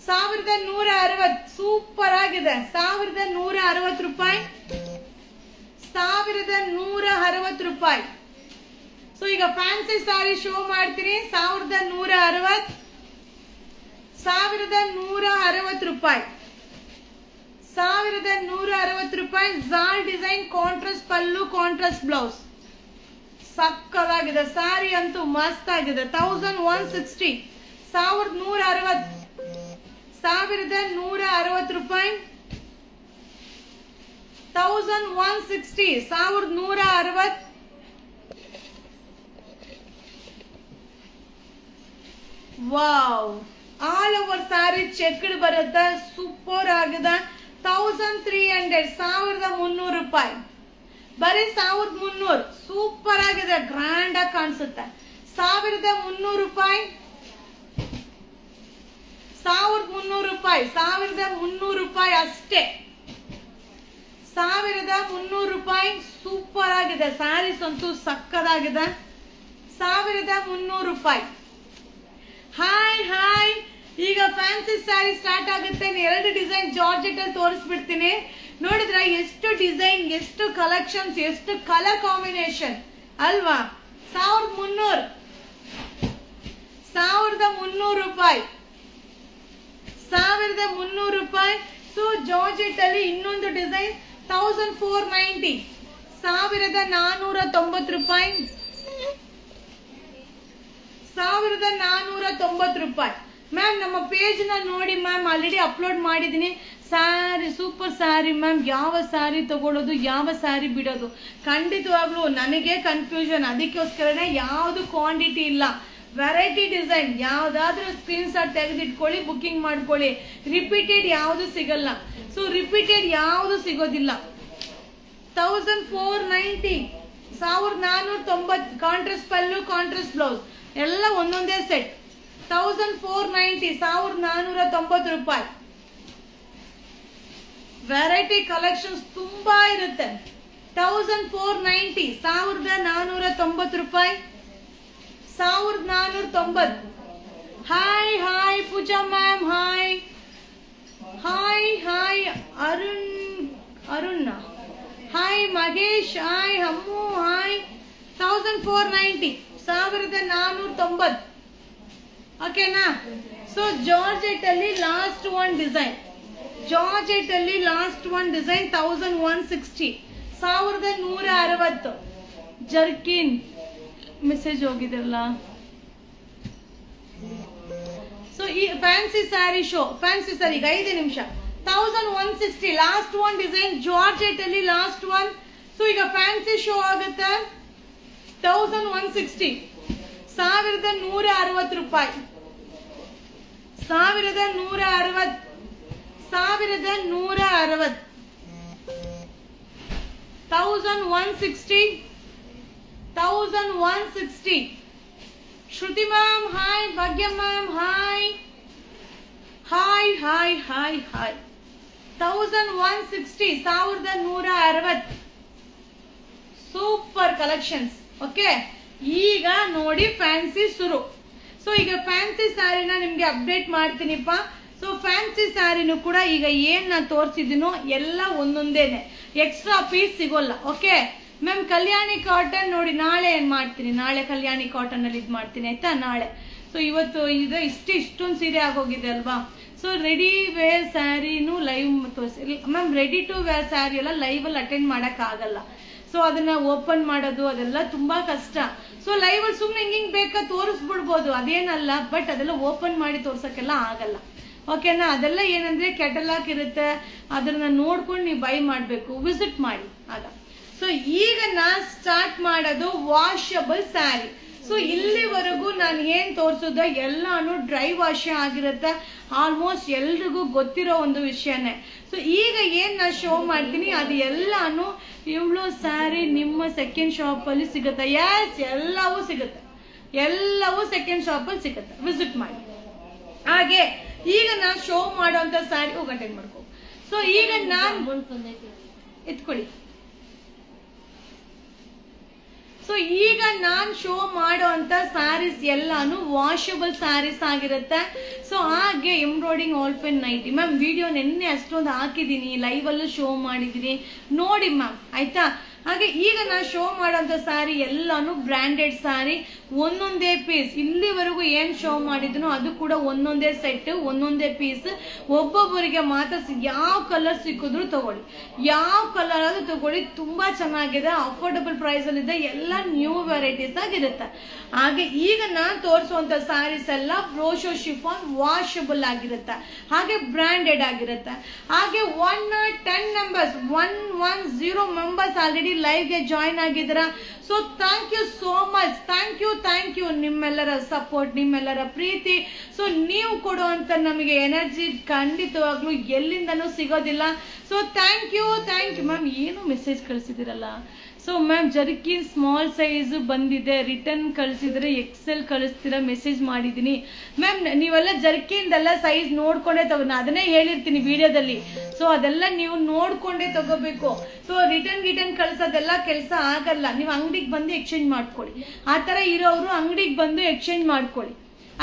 1160. ಸೂಪರ್ ಆಗಿದೆ. 1160 ರೂಪಾಯಿ, 1160 ರೂಪಾಯಿ. ಸೊ ಈಗ ಫ್ಯಾನ್ಸಿ ಸ್ಯಾರಿ ಶೋ ಮಾಡ್ತೀನಿ. 1160, 1160 ರೂಪಾಯಿ, 1160 ರೂಪಾಯಿ. ಝಾಲ್ design, contrast pallu, contrast blouse. ಸಕ್ಕದಾಗಿದೆ sari ಅಂತೂ, ಮಸ್ತ್ ಆಗಿದೆ. 1160, 1160, 1160 ರೂಪಾಯಿ. 1160, 1160. Wow, all over sari checked ಬರುತ್ತೆ, ಸೂಪರ್ ಆಗಿದೆ. 1300, 1300 ರೂಪಾಯಿ, ಬರೀ 1300. ಸೂಪರ್ ಆಗಿದೆ, ಗ್ರ್ಯಾಂಡ್ ಆಗಿ ಕಾಣಿಸುತ್ತೆ. 1300 ರೂಪಾಯಿ, 1300 ರೂಪಾಯಿ, 1300 ರೂಪಾಯಿ ಅಷ್ಟೇ. 1300 ರೂಪಾಯಿ. ಸೂಪರ್ ಆಗಿದೆ ಸ್ಯಾರೀಸ್ ಅಂತೂ, ಸಕ್ಕದಾಗಿದೆ. 1300 ರೂಪಾಯಿ. Hi hi. ಈಗ ಫ್ಯಾನ್ಸಿ ಸ್ಯಾರಿ ಸ್ಟಾರ್ಟ್ ಆಗುತ್ತೆ. 2 ಡಿಸೈನ್ ಜಾರ್ಜೆಟ್ ಅಲ್ಲಿ ತೋರಿಸ್ಬಿಡ್ತೀನಿ. ನೋಡಿದ್ರ ಎಷ್ಟು ಡಿಸೈನ್, ಎಷ್ಟು ಕಲೆಕ್ಷನ್ಸ್, ಎಷ್ಟು ಕಲರ್ ಕಾಂಬಿನೇಷನ್ ಅಲ್ವಾ. 1300, 1300 ರೂಪಾಯಿ, 1300 ರೂಪಾಯಿ. ಸೊ ಜಾರ್ಜೆಟ್ ಅಲ್ಲಿ ಇನ್ನೊಂದು ಡಿಸೈನ್ 1490, 1490 ರೂಪಾಯಿ, 1490 ರೂಪಾಯಿ. ಮ್ಯಾಮ್ ನಮ್ಮ ಪೇಜ್ ನ ನೋಡಿ ಮ್ಯಾಮ್, ಆಲ್ರೆಡಿ ಅಪ್ಲೋಡ್ ಮಾಡಿದೀನಿ. ಸ್ಯಾರಿ ಸೂಪರ್ ಸ್ಯಾರಿ ಮ್ಯಾಮ್, ಯಾವ ಸ್ಯಾರಿ ತಗೊಳ್ಳೋದು, ಯಾವ ಸ್ಯಾರಿ ಬಿಡೋದು, ಖಂಡಿತವಾಗ್ಲೂ ನನಗೆ ಕನ್ಫ್ಯೂಷನ್. ಅದಕ್ಕೋಸ್ಕರನೇ ಯಾವ್ದು ಕ್ವಾಂಟಿಟಿ ಇಲ್ಲ, ವೆರೈಟಿ ಡಿಸೈನ್ ಯಾವ್ದಾದ್ರೂ ಸ್ಕ್ರೀನ್ ಶಾಟ್ ತೆಗೆದಿಟ್ಕೊಳ್ಳಿ, ಬುಕ್ಕಿಂಗ್ ಮಾಡ್ಕೊಳ್ಳಿ. ರಿಪೀಟೆಡ್ ಯಾವುದು ಸಿಗಲ್ಲ. ಸೊ ರಿಪೀಟೆಡ್ ಯಾವುದು ಸಿಗೋದಿಲ್ಲ. 1490, 1490. ಕಾಂಟ್ರಾಸ್ಟ್ ಪಲ್ಲು, ಕಾಂಟ್ರಾಸ್ಟ್ ಬ್ಲೌಸ್ ಎಲ್ಲ ಒಂದೊಂದೇ ಸೆಟ್. 1490, 1490 ರೂಪಾಯಿ. ವೆರೈಟಿ ಕಲೆಕ್ಷನ್ಸ್ ತುಂಬಾ ಇರುತ್ತೆ. 1490, 1490 ರೂಪಾಯಿ, 1490. Hi Pooja ma'am, hi Arun, hi Mahesh, hi Ammu, hi. 1490, 1490. ಓಕೆನಾ? ಸೊ ಜಾರ್ಜೆಟ್ ಅಲ್ಲಿ last one design, 1160, 1160. Jerkin message ಹೋಗಿದ್ರಲ್ಲ. ಸೊ ಈ fancy sari show, fancy sari ಈಗ 5 ನಿಮಿಷ, 1160 ಲಾಸ್ಟ್ ಒನ್ ಡಿಸೈನ್, ಜಾರ್ಜೆಟ್ ಅಲ್ಲಿ ಲಾಸ್ಟ್ ಒನ್. ಸೊ ಈಗ ಫ್ಯಾನ್ಸಿ ಶೋ ಆಗುತ್ತೆ 1160, 1160 ರೂಪಾಯಿ, 1160, 1160, 1160, 1160. Shruti ma'am hi, Bhagya ma'am hi, 1160, 1160. Super collections. Okay, ಈಗ ನೋಡಿ ಫ್ಯಾನ್ಸಿ ಶುರು. ಸೊ ಈಗ ಫ್ಯಾನ್ಸಿ ಸ್ಯಾರಿನ ನಿಮ್ಗೆ ಅಪ್ಡೇಟ್ ಮಾಡ್ತೀನಿಪ್ಪ. ಸೊ ಫ್ಯಾನ್ಸಿ ಸ್ಯಾರಿನೂ ಕೂಡ ಈಗ ಏನ್ ನಾನು ತೋರಿಸಿದ್ದೀನೋ ಎಲ್ಲ ಒಂದೊಂದೇನೆ, ಎಕ್ಸ್ಟ್ರಾ ಪೀಸ್ ಸಿಗೋಲ್ಲ. ಓಕೆ ಮ್ಯಾಮ್, ಕಲ್ಯಾಣಿ ಕಾಟನ್ ನೋಡಿ ನಾಳೆ ಏನ್ ಮಾಡ್ತೀನಿ, ನಾಳೆ ಕಲ್ಯಾಣಿ ಕಾಟನ್ ಅಲ್ಲಿ ಇದು ಮಾಡ್ತೀನಿ ಆಯ್ತಾ, ನಾಳೆ. ಸೊ ಇವತ್ತು ಇದು ಇಷ್ಟೊಂದು ಸೀರೆ ಆಗೋಗಿದೆ ಅಲ್ವಾ. ಸೊ ರೆಡಿ ವೇರ್ ಸ್ಯಾರಿನೂ ಲೈವ್ ತೋರಿಸಿ ma'am. Ready to wear sari ಎಲ್ಲ ಲೈವ್ ಅಲ್ಲಿ ಅಟೆಂಡ್ ಮಾಡಕ್ ಆಗಲ್ಲ. ಸೊ ಅದನ್ನ ಓಪನ್ ಮಾಡೋದು ಅದೆಲ್ಲ ತುಂಬಾ ಕಷ್ಟ. ಸೊ ಲೈವ್ ಅಲ್ಲಿ ಸುಮ್ನೆ ಹಿಂಗ್ ಬೇಕಾ ತೋರಿಸ್ಬಿಡ್ಬೋದು, ಅದೇನಲ್ಲ. ಬಟ್ ಅದೆಲ್ಲ ಓಪನ್ ಮಾಡಿ ತೋರ್ಸಕ್ಕೆಲ್ಲ ಆಗಲ್ಲ. ಓಕೆನಾ? ಅದೆಲ್ಲ ಏನಂದ್ರೆ ಕೆಟಲಾಗ್ ಇರುತ್ತೆ, ಅದನ್ನ ನೋಡ್ಕೊಂಡು ನೀವು ಬೈ ಮಾಡ್ಬೇಕು, ವಿಸಿಟ್ ಮಾಡಿ ಆಗ. ಸೊ ಈಗ ನಾನ್ ಸ್ಟಾರ್ಟ್ ಮಾಡೋದು ವಾಷಬಲ್ ಸ್ಯಾರಿ. ಸೊ ಇಲ್ಲಿವರೆಗೂ ನಾನು ಏನ್ ತೋರಿಸೋದ ಎಲ್ಲಾನು ಡ್ರೈ ವಾಶ್ ಆಗಿರುತ್ತೆ, ಆಲ್ಮೋಸ್ಟ್ ಎಲ್ರಿಗೂ ಗೊತ್ತಿರೋ ಒಂದು ವಿಷಯನೇ. ಸೊ ಈಗ ಏನ್ ನಾನು ಶೋ ಮಾಡ್ತೀನಿ ಅದು ಎಲ್ಲಾನು ಇವಳು ಸ್ಯಾರಿ ನಿಮ್ಮ ಸೆಕೆಂಡ್ ಶಾಪ್ ಅಲ್ಲಿ ಸಿಗುತ್ತೆ. ಎಸ್, ಎಲ್ಲವೂ ಸಿಗುತ್ತೆ, ಎಲ್ಲವೂ ಸೆಕೆಂಡ್ ಶಾಪ್ ಅಲ್ಲಿ ಸಿಗುತ್ತೆ, ವಿಸಿಟ್ ಮಾಡಿ. ಹಾಗೆ ಈಗ ನಾನು ಶೋ ಮಾಡುವಂತ ಸ್ಯಾರಿ ಅಟೆಂಡ್ ಮಾಡ್ಕೊ. ಸೊ ಈಗ ನಾನು ಎತ್ಕೊಳ್ಳಿ. ಸೊ ಈಗ ನಾನ್ ಶೋ ಮಾಡುವಂತ ಸ್ಯಾರೀಸ್ ಎಲ್ಲಾನು ವಾಷಬಲ್ ಸ್ಯಾರೀಸ್ ಆಗಿರುತ್ತೆ. ಸೊ ಹಾಗೆ embroidering alpine nighty ma'am video ನಿನ್ನೆ ಅಷ್ಟೊಂದು ಹಾಕಿದೀನಿ, ಲೈವ್ ಅಲ್ಲೂ ಶೋ ಮಾಡಿದೀನಿ, ನೋಡಿ ಮ್ಯಾಮ್ ಆಯ್ತಾ. ಹಾಗೆ ಈಗ ನಾ ಶೋ ಮಾಡೋಂಥ ಸ್ಯಾರಿ ಎಲ್ಲಾನು ಬ್ರ್ಯಾಂಡೆಡ್ ಸ್ಯಾರಿ, ಒಂದೊಂದೇ ಪೀಸ್. ಇಲ್ಲಿವರೆಗೂ ಏನ್ ಶೋ ಮಾಡಿದ್ನೋ ಅದು ಕೂಡ ಒಂದೊಂದೇ ಸೆಟ್, ಒಂದೊಂದೇ ಪೀಸ್. ಒಬ್ಬೊಬ್ಬರಿಗೆ ಮಾತ್ರ ಯಾವ ಕಲರ್ ಸಿಕ್ಕಿದ್ರು ತಗೊಳ್ಳಿ, ಯಾವ ಕಲರ್ ಆದ್ರೂ ತಗೊಳ್ಳಿ, ತುಂಬಾ ಚೆನ್ನಾಗಿದೆ, ಅಫೋರ್ಡಬಲ್ ಪ್ರೈಸ್ ಅಲ್ಲಿ ಇದೆ, ಎಲ್ಲ ನ್ಯೂ ವೆರೈಟೀಸ್ ಆಗಿರುತ್ತೆ. ಹಾಗೆ ಈಗ ನಾನ್ ತೋರಿಸುವಂತ ಸ್ಯಾರೀಸ್ ಎಲ್ಲ ಬ್ರೋಶೋ ಶಿಫಾನ್ ವಾಷಬಲ್ ಆಗಿರುತ್ತೆ, ಹಾಗೆ ಬ್ರ್ಯಾಂಡೆಡ್ ಆಗಿರುತ್ತೆ. ಹಾಗೆ 110 ಮೆಂಬರ್ಸ್ 110 ಮೆಂಬರ್ಸ್ ಆಲ್ರೆಡಿ ಲೈವ್ ಗೆ ಜಾಯಿನ್ ಆಗಿದ್ರ. So thank you so much, thank you ನಿಮ್ಮೆಲ್ಲರ ಸಪೋರ್ಟ್, ನಿಮ್ಮೆಲ್ಲರ ಪ್ರೀತಿ. ಸೊ ನೀವು ಕೊಡುವಂತ ನಮಗೆ ಎನರ್ಜಿ ಖಂಡಿತವಾಗ್ಲೂ ಎಲ್ಲಿಂದನೂ ಸಿಗೋದಿಲ್ಲ. So thank you ma'am. ಏನು ಮೆಸೇಜ್ ಕಳಿಸಿದಿರಲ್ಲ. So ma'am jerkin small size ಬಂದಿದೆ, ರಿಟರ್ನ್ ಕಳಿಸಿದ್ರೆ ಎಕ್ಸೆಲ್ ಕಳಿಸ್ತೀರಾ, ಮೆಸೇಜ್ ಮಾಡಿದೀನಿ ಮ್ಯಾಮ್. ನೀವೆಲ್ಲ ಜರ್ಕಿನ್ದೆಲ್ಲ ಸೈಜ್ ನೋಡ್ಕೊಂಡೇ ತಗೋ, ಅದನ್ನೇ ಹೇಳಿರ್ತೀನಿ ವಿಡಿಯೋದಲ್ಲಿ. ಸೊ ಅದೆಲ್ಲ ನೀವು ನೋಡ್ಕೊಂಡೇ ತಗೋಬೇಕು. ಸೊ ರಿಟರ್ನ್ ಕಳ್ಸೋದೆಲ್ಲ ಕೆಲಸ ಆಗಲ್ಲ. ನೀವು ಅಂಗಡಿಗೆ ಬಂದು ಎಕ್ಸ್ಚೇಂಜ್ ಮಾಡ್ಕೊಳ್ಳಿ, ಆ ತರ ಇರೋರು ಅಂಗಡಿಗೆ ಬಂದು ಎಕ್ಸ್ಚೇಂಜ್ ಮಾಡ್ಕೊಳ್ಳಿ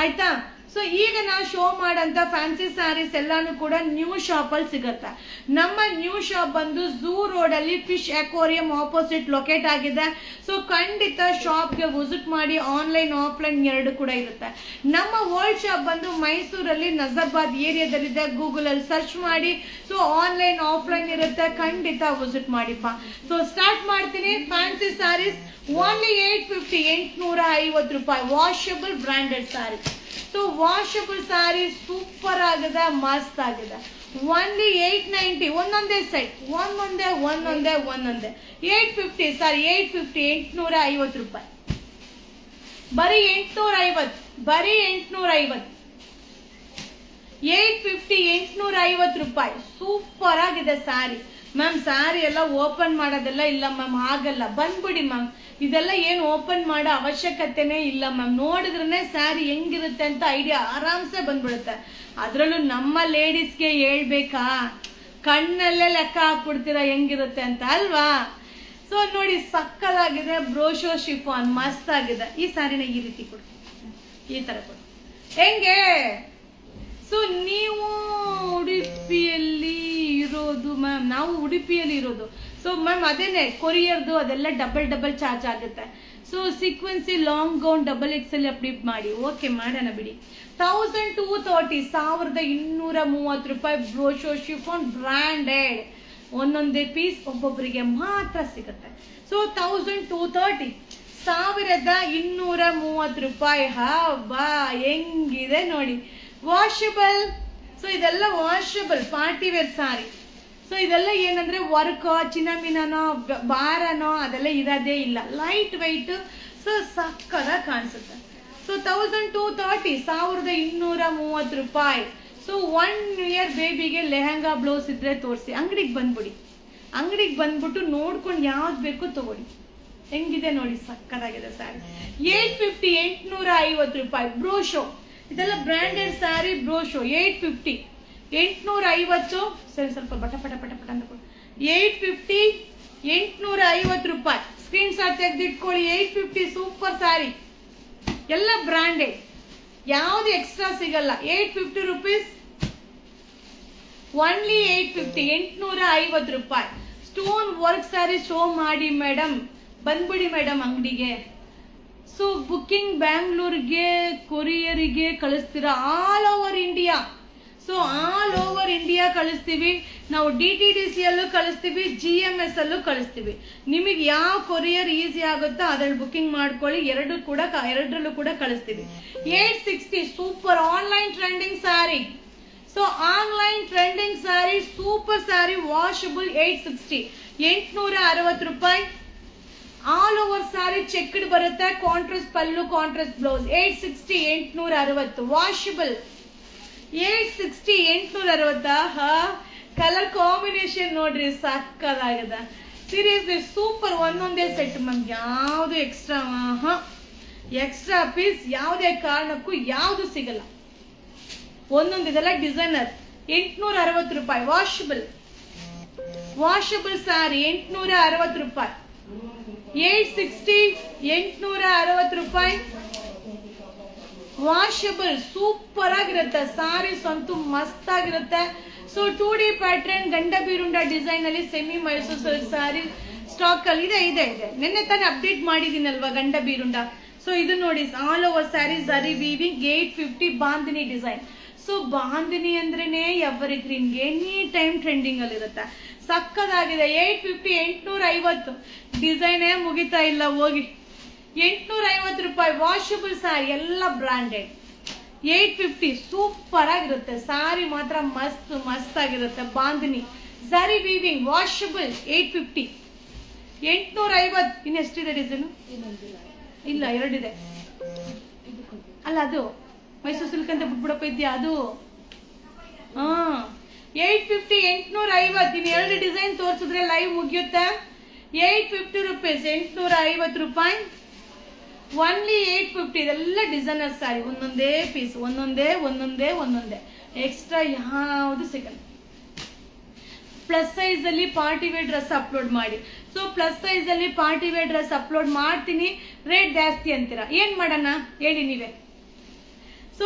ಆಯ್ತಾ. ಸೊ ಈಗ ನಾವು ಶೋ ಮಾಡಂತ ಫ್ಯಾನ್ಸಿ ಸ್ಯಾರೀಸ್ ಎಲ್ಲಾನು ಕೂಡ ನ್ಯೂ ಶಾಪ್ ಅಲ್ಲಿ ಸಿಗುತ್ತೆ. ನಮ್ಮ ನ್ಯೂ ಶಾಪ್ ಬಂದು ಝೂ ರೋಡ್ ಅಲ್ಲಿ ಫಿಶ್ ಅಕ್ವೇರಿಯಂ ಆಪೋಸಿಟ್ ಲೊಕೇಟ್ ಆಗಿದೆ. ಸೊ ಖಂಡಿತ ಶಾಪ್ಗೆ ವಿಸಿಟ್ ಮಾಡಿ, ಆನ್ಲೈನ್ ಆಫ್ಲೈನ್ ಎರಡು ಕೂಡ ಇರುತ್ತೆ. ನಮ್ಮ ಓಲ್ಡ್ ಶಾಪ್ ಬಂದು ಮೈಸೂರಲ್ಲಿ ನಜರ್ಬಾದ್ ಏರಿಯಾದಲ್ಲಿದೆ, ಗೂಗಲ್ ಅಲ್ಲಿ ಸರ್ಚ್ ಮಾಡಿ. ಸೊ ಆನ್ಲೈನ್ ಆಫ್ಲೈನ್ ಇರುತ್ತೆ, ಖಂಡಿತ ವಿಸಿಟ್ ಮಾಡಿಪ್ಪ. ಸೊ ಸ್ಟಾರ್ಟ್ ಮಾಡ್ತೀನಿ. ಫ್ಯಾನ್ಸಿ ಸ್ಯಾರೀಸ್ ಓನ್ಲಿ 850 ರೂಪಾಯಿ, washable branded sari. So washable sari super ಆಗಿದೆ, ಮಸ್ತ್ ಆಗಿದೆ. ಓನ್ಲಿ 890, ಒಂದೊಂದೇ ಸೆಟ್, ಒಂದೊಂದೇ 850 ಸಾರಿ 850 ರೂಪಾಯಿ, ಬರೀ 850, 850 ರೂಪಾಯಿ. ಸೂಪರ್ ಆಗಿದೆ ಸ್ಯಾರಿ ಮ್ಯಾಮ್. ಸ್ಯಾರಿ ಎಲ್ಲ ಓಪನ್ ಮಾಡೋದೆಲ್ಲ ಇಲ್ಲ ಮ್ಯಾಮ್, ಆಗಲ್ಲ, ಬಂದ್ಬಿಡಿ ಮ್ಯಾಮ್. ಇದೆಲ್ಲ ಏನು ಓಪನ್ ಮಾಡೋ ಅವಶ್ಯಕತೆನೇ ಇಲ್ಲ ಮ್ಯಾಮ್. ನೋಡಿದ್ರೆ ಸ್ಯಾರಿ ಹೆಂಗಿರುತ್ತೆ ಅಂತ ಐಡಿಯಾ ಆರಾಮ್ಸೆ ಬಂದ್ಬಿಡುತ್ತೆ. ಅದ್ರಲ್ಲೂ ನಮ್ಮ ಲೇಡೀಸ್ಗೆ ಹೇಳ್ಬೇಕಾ, ಕಣ್ಣಲ್ಲೇ ಲೆಕ್ಕ ಹಾಕ್ಬಿಡ್ತೀರಾ ಹೆಂಗಿರುತ್ತೆ ಅಂತ ಅಲ್ವಾ. ಸೊ ನೋಡಿ ಸಕ್ಕದಾಗಿದೆ, ಬ್ರೋಶೋ ಶಿಫಾನ್ ಮಸ್ತ್ ಆಗಿದೆ. ಈ ಸ್ಯಾರಿನ ಈ ರೀತಿ ಕೊಡು, ಈ ತರ ಕೊಡು, ಹೆಂಗೆ? ಸೊ ನೀವು ಉಡುಪಿಯಲ್ಲಿ ಇರೋದು ಮ್ಯಾಮ್, ನಾವು ಉಡುಪಿಯಲ್ಲಿ ಇರೋದು. ಸೊ ಮ್ಯಾಮ್ ಅದೇನೆ ಕೊರಿಯರ್ದು ಅದೆಲ್ಲ ಡಬಲ್ ಚಾರ್ಜ್ ಆಗುತ್ತೆ. So ಸೀಕ್ವೆನ್ಸಿ long gown XXL update ಮಾಡಿ. ಓಕೆ ಮಾಡೋಣ ಬಿಡಿ. 1230 1230 ರೂಪಾಯಿ ಬ್ರೋಶೋ ಶಿಫಾನ್ ಬ್ರಾಂಡೆಡ್. ಒಂದೊಂದೇ ಪೀಸ್ ಒಬ್ಬೊಬ್ಬರಿಗೆ ಮಾತ್ರ ಸಿಗುತ್ತೆ. ಸೊ 1230 1230 ರೂಪಾಯಿ. ಹಬ್ಬಾ ಹೆಂಗಿದೆ ನೋಡಿ. ವಾಷಬಲ್. ಸೊ ಇದೆಲ್ಲ ವಾಷಬಲ್ ಪಾರ್ಟಿ ವೇರ್ ಸಾರಿ. ಸೊ ಇದೆಲ್ಲ ಏನಂದ್ರೆ ವರ್ಕ್ ಚಿನ್ನಮಿನೋ ಬಾರನೋ ಅದೆಲ್ಲ ಇರೋದೇ ಇಲ್ಲ, ಲೈಟ್ ವೈಟ್. ಸೊ ಸಕ್ಕದಾಗಿ ಕಾಣಿಸುತ್ತೆ. ಸೊ 1230 1230 ರೂಪಾಯಿ. ಸೊ 1 year ಬೇಬಿಗೆ ಲೆಹಂಗಾ ಬ್ಲೌಸ್ ಇದ್ರೆ ತೋರಿಸಿ. ಅಂಗಡಿಗೆ ಬಂದ್ಬಿಡಿ, ಅಂಗಡಿಗೆ ಬಂದ್ಬಿಟ್ಟು ನೋಡ್ಕೊಂಡು ಯಾವ್ದು ಬೇಕು ತಗೊಳ್ಳಿ. ಹೆಂಗಿದೆ ನೋಡಿ, ಸಕ್ಕದಾಗಿದೆ ಸ್ಯಾರಿ. 850 850 ರೂಪಾಯಿ ಬ್ರೋಶೋ. ಇದೆಲ್ಲ ಬ್ರಾಂಡೆಡ್ ಸ್ಯಾರಿ ಬ್ರೋಶೋ. 850 850. ಸರಿ ಸ್ವಲ್ಪ ಪಟ ಅಂತ ಕೊಡಿ. 850 850 ರೂಪಾಯಿ. ಸ್ಕ್ರೀನ್ ಶಾಟ್ ತೆಗೆದಿಟ್ಕೊಳ್ಳಿ. 850 ಸೂಪರ್ ಸ್ಯಾರಿ, ಎಲ್ಲ ಬ್ರಾಂಡೆಡ್, ಯಾವ್ದು ಎಕ್ಸ್ಟ್ರಾ ಸಿಗಲ್ಲ. 850 ರುಪೀಸ್ ಓನ್ಲಿ. 850 850 ರೂಪಾಯಿ. ಸ್ಟೋನ್ ವರ್ಕ್ ಸ್ಯಾರಿ ಶೋ ಮಾಡಿ ಮೇಡಮ್, ಬಂದ್ಬಿಡಿ ಮೇಡಮ್ ಅಂಗಡಿಗೆ. ಸೊ ಬುಕ್ಕಿಂಗ್ ಬ್ಯಾಂಗ್ಳೂರ್ಗೆ ಕೊರಿಯರಿಗೆ ಕಳಿಸ್ತೀರಾ? All over India. So all over India ಕಳಿಸ್ತೀವಿ ನಾವು. DTDC ಅಲ್ಲೂ ಕಳಿಸ್ತೀವಿ, GMS ಅಲ್ಲೂ ಕಳಿಸ್ತೀವಿ. ನಿಮಗೆ ಯಾವ ಕೊರಿಯರ್ ಈಸಿ ಆಗುತ್ತೋ ಅದ್ರಲ್ಲಿ ಬುಕ್ಕಿಂಗ್ ಮಾಡ್ಕೊಳ್ಳಿ. ಎರಡರಲ್ಲೂ ಕೂಡ ಕಳಿಸ್ತೀವಿ. 860 super online trending sari. So online trending sari super sari washable. 860 860 ರೂಪಾಯಿ. ಆಲ್ ಓವರ್ ಸ್ಯಾರಿ ಚೆಕ್ಡ್ ಬರುತ್ತೆ, contrast pallu contrast blouse. 860 860 washable. 860 860. Colour combination ನೋಡ್ರಿ ಸಕ್ಕದಾಗಿದೆ. Seriously super. ಒಂದೊಂದೇ ಸೆಟ್ ಮ್ಯಾಮ್, ಯಾವುದು ಎಕ್ಸ್ಟ್ರಾ ಪೀಸ್ ಯಾವುದೇ ಕಾರಣಕ್ಕೂ ಯಾವುದು ಸಿಗಲ್ಲ. ಒಂದೊಂದು ಇದೆಲ್ಲ ಡಿಸೈನರ್. 860 ರೂಪಾಯಿ ವಾಷಬಲ್. ವಾಷಬಲ್ ಸ್ಯಾರಿ 860 ರೂಪಾಯಿ. 860 860 ರೂಪಾಯಿ ವಾಷಬಲ್. ಸೂಪರ್ ಆಗಿರುತ್ತೆ ಸಾರೀಸ್ ಅಂತೂ, ಮಸ್ತ್ ಆಗಿರುತ್ತೆ. ಸೊ 2D ಪ್ಯಾಟ್ರನ್ ಗಂಡ ಬೀರುಂಡ ಡಿಸೈನ್ ಅಲ್ಲಿ semi Mysuru silk sari stock ಅಲ್ಲಿ ಇದೆ. ನಿನ್ನೆ ತಾನೇ ಅಪ್ಡೇಟ್ ಮಾಡಿದೀನಲ್ವಾ ಗಂಡ ಬೀರುಂಡ. ಸೊ ಇದು ನೋಡಿ all over sari zari weaving. 850 bandhani design. So bandhani ಅಂದ್ರೇನೆ evergreen, any time trending ಅಲ್ಲಿ ಇರುತ್ತೆ. ಸಕ್ಕದಾಗಿದೆ. 850 850. ಡಿಸೈನೇ ಮುಗಿತಾ ಇಲ್ಲ ಹೋಗಿ. 850 ರೂಪಾಯಿ ವಾಷಬಲ್ ಸ್ಯಾರಿ, ಎಲ್ಲ ಬ್ರಾಂಡೆಡ್. 850 ಸೂಪರ್ ಆಗಿರುತ್ತೆ ಸಾರಿ ಮಾತ್ರ, ಮಸ್ತ್ ಆಗಿರುತ್ತೆ. ಬಾಂದಿನಿ ಜರಿ ವೀವಿಂಗ್ ವಾಷಬಲ್. 850 850. ಇನ್ನೆಷ್ಟಿದೆ ಡಿಸೈನು? ಇಲ್ಲ, ಎರಡಿದೆ. ಅಲ್ಲ ಅದು ಮೈಸೂರು ಸಿಲ್ಕ್ ಅಂತ ಬಿಟ್ಬಿಡಪ್ಪ ಇದೆಯಾ ಅದು? 850 850. ಇನ್ನು ಎರಡು ಡಿಸೈನ್ ತೋರಿಸಿದ್ರೆ ಲೈವ್ ಮುಗಿಯುತ್ತೆ. 850 ರೂಪೀಸ್ 850 ರೂಪಾಯಿ ಓನ್ಲಿ. 850. ಇದೆಲ್ಲ ಡಿಸೈನರ್ ಸ್ಯಾರಿ, ಒಂದೊಂದೇ ಪೀಸ್, ಒಂದೊಂದೇ ಎಕ್ಸ್ಟ್ರಾ ಯಾವುದು ಸಿಗಲ್ಲ. ಪ್ಲಸ್ ಸೈಜ್ ಅಲ್ಲಿ ಪಾರ್ಟಿ ವೇರ್ ಡ್ರೆಸ್ ಅಪ್ಲೋಡ್ ಮಾಡಿ. ಸೊ ಪ್ಲಸ್ ಸೈಜ್ ಅಲ್ಲಿ ಪಾರ್ಟಿ ವೇರ್ ಡ್ರೆಸ್ ಅಪ್ಲೋಡ್ ಮಾಡ್ತೀನಿ, ರೇಟ್ ಜಾಸ್ತಿ ಅಂತೀರಾ, ಏನ್ ಮಾಡೋಣ ಹೇಳಿ ನೀವೇ. ಸೊ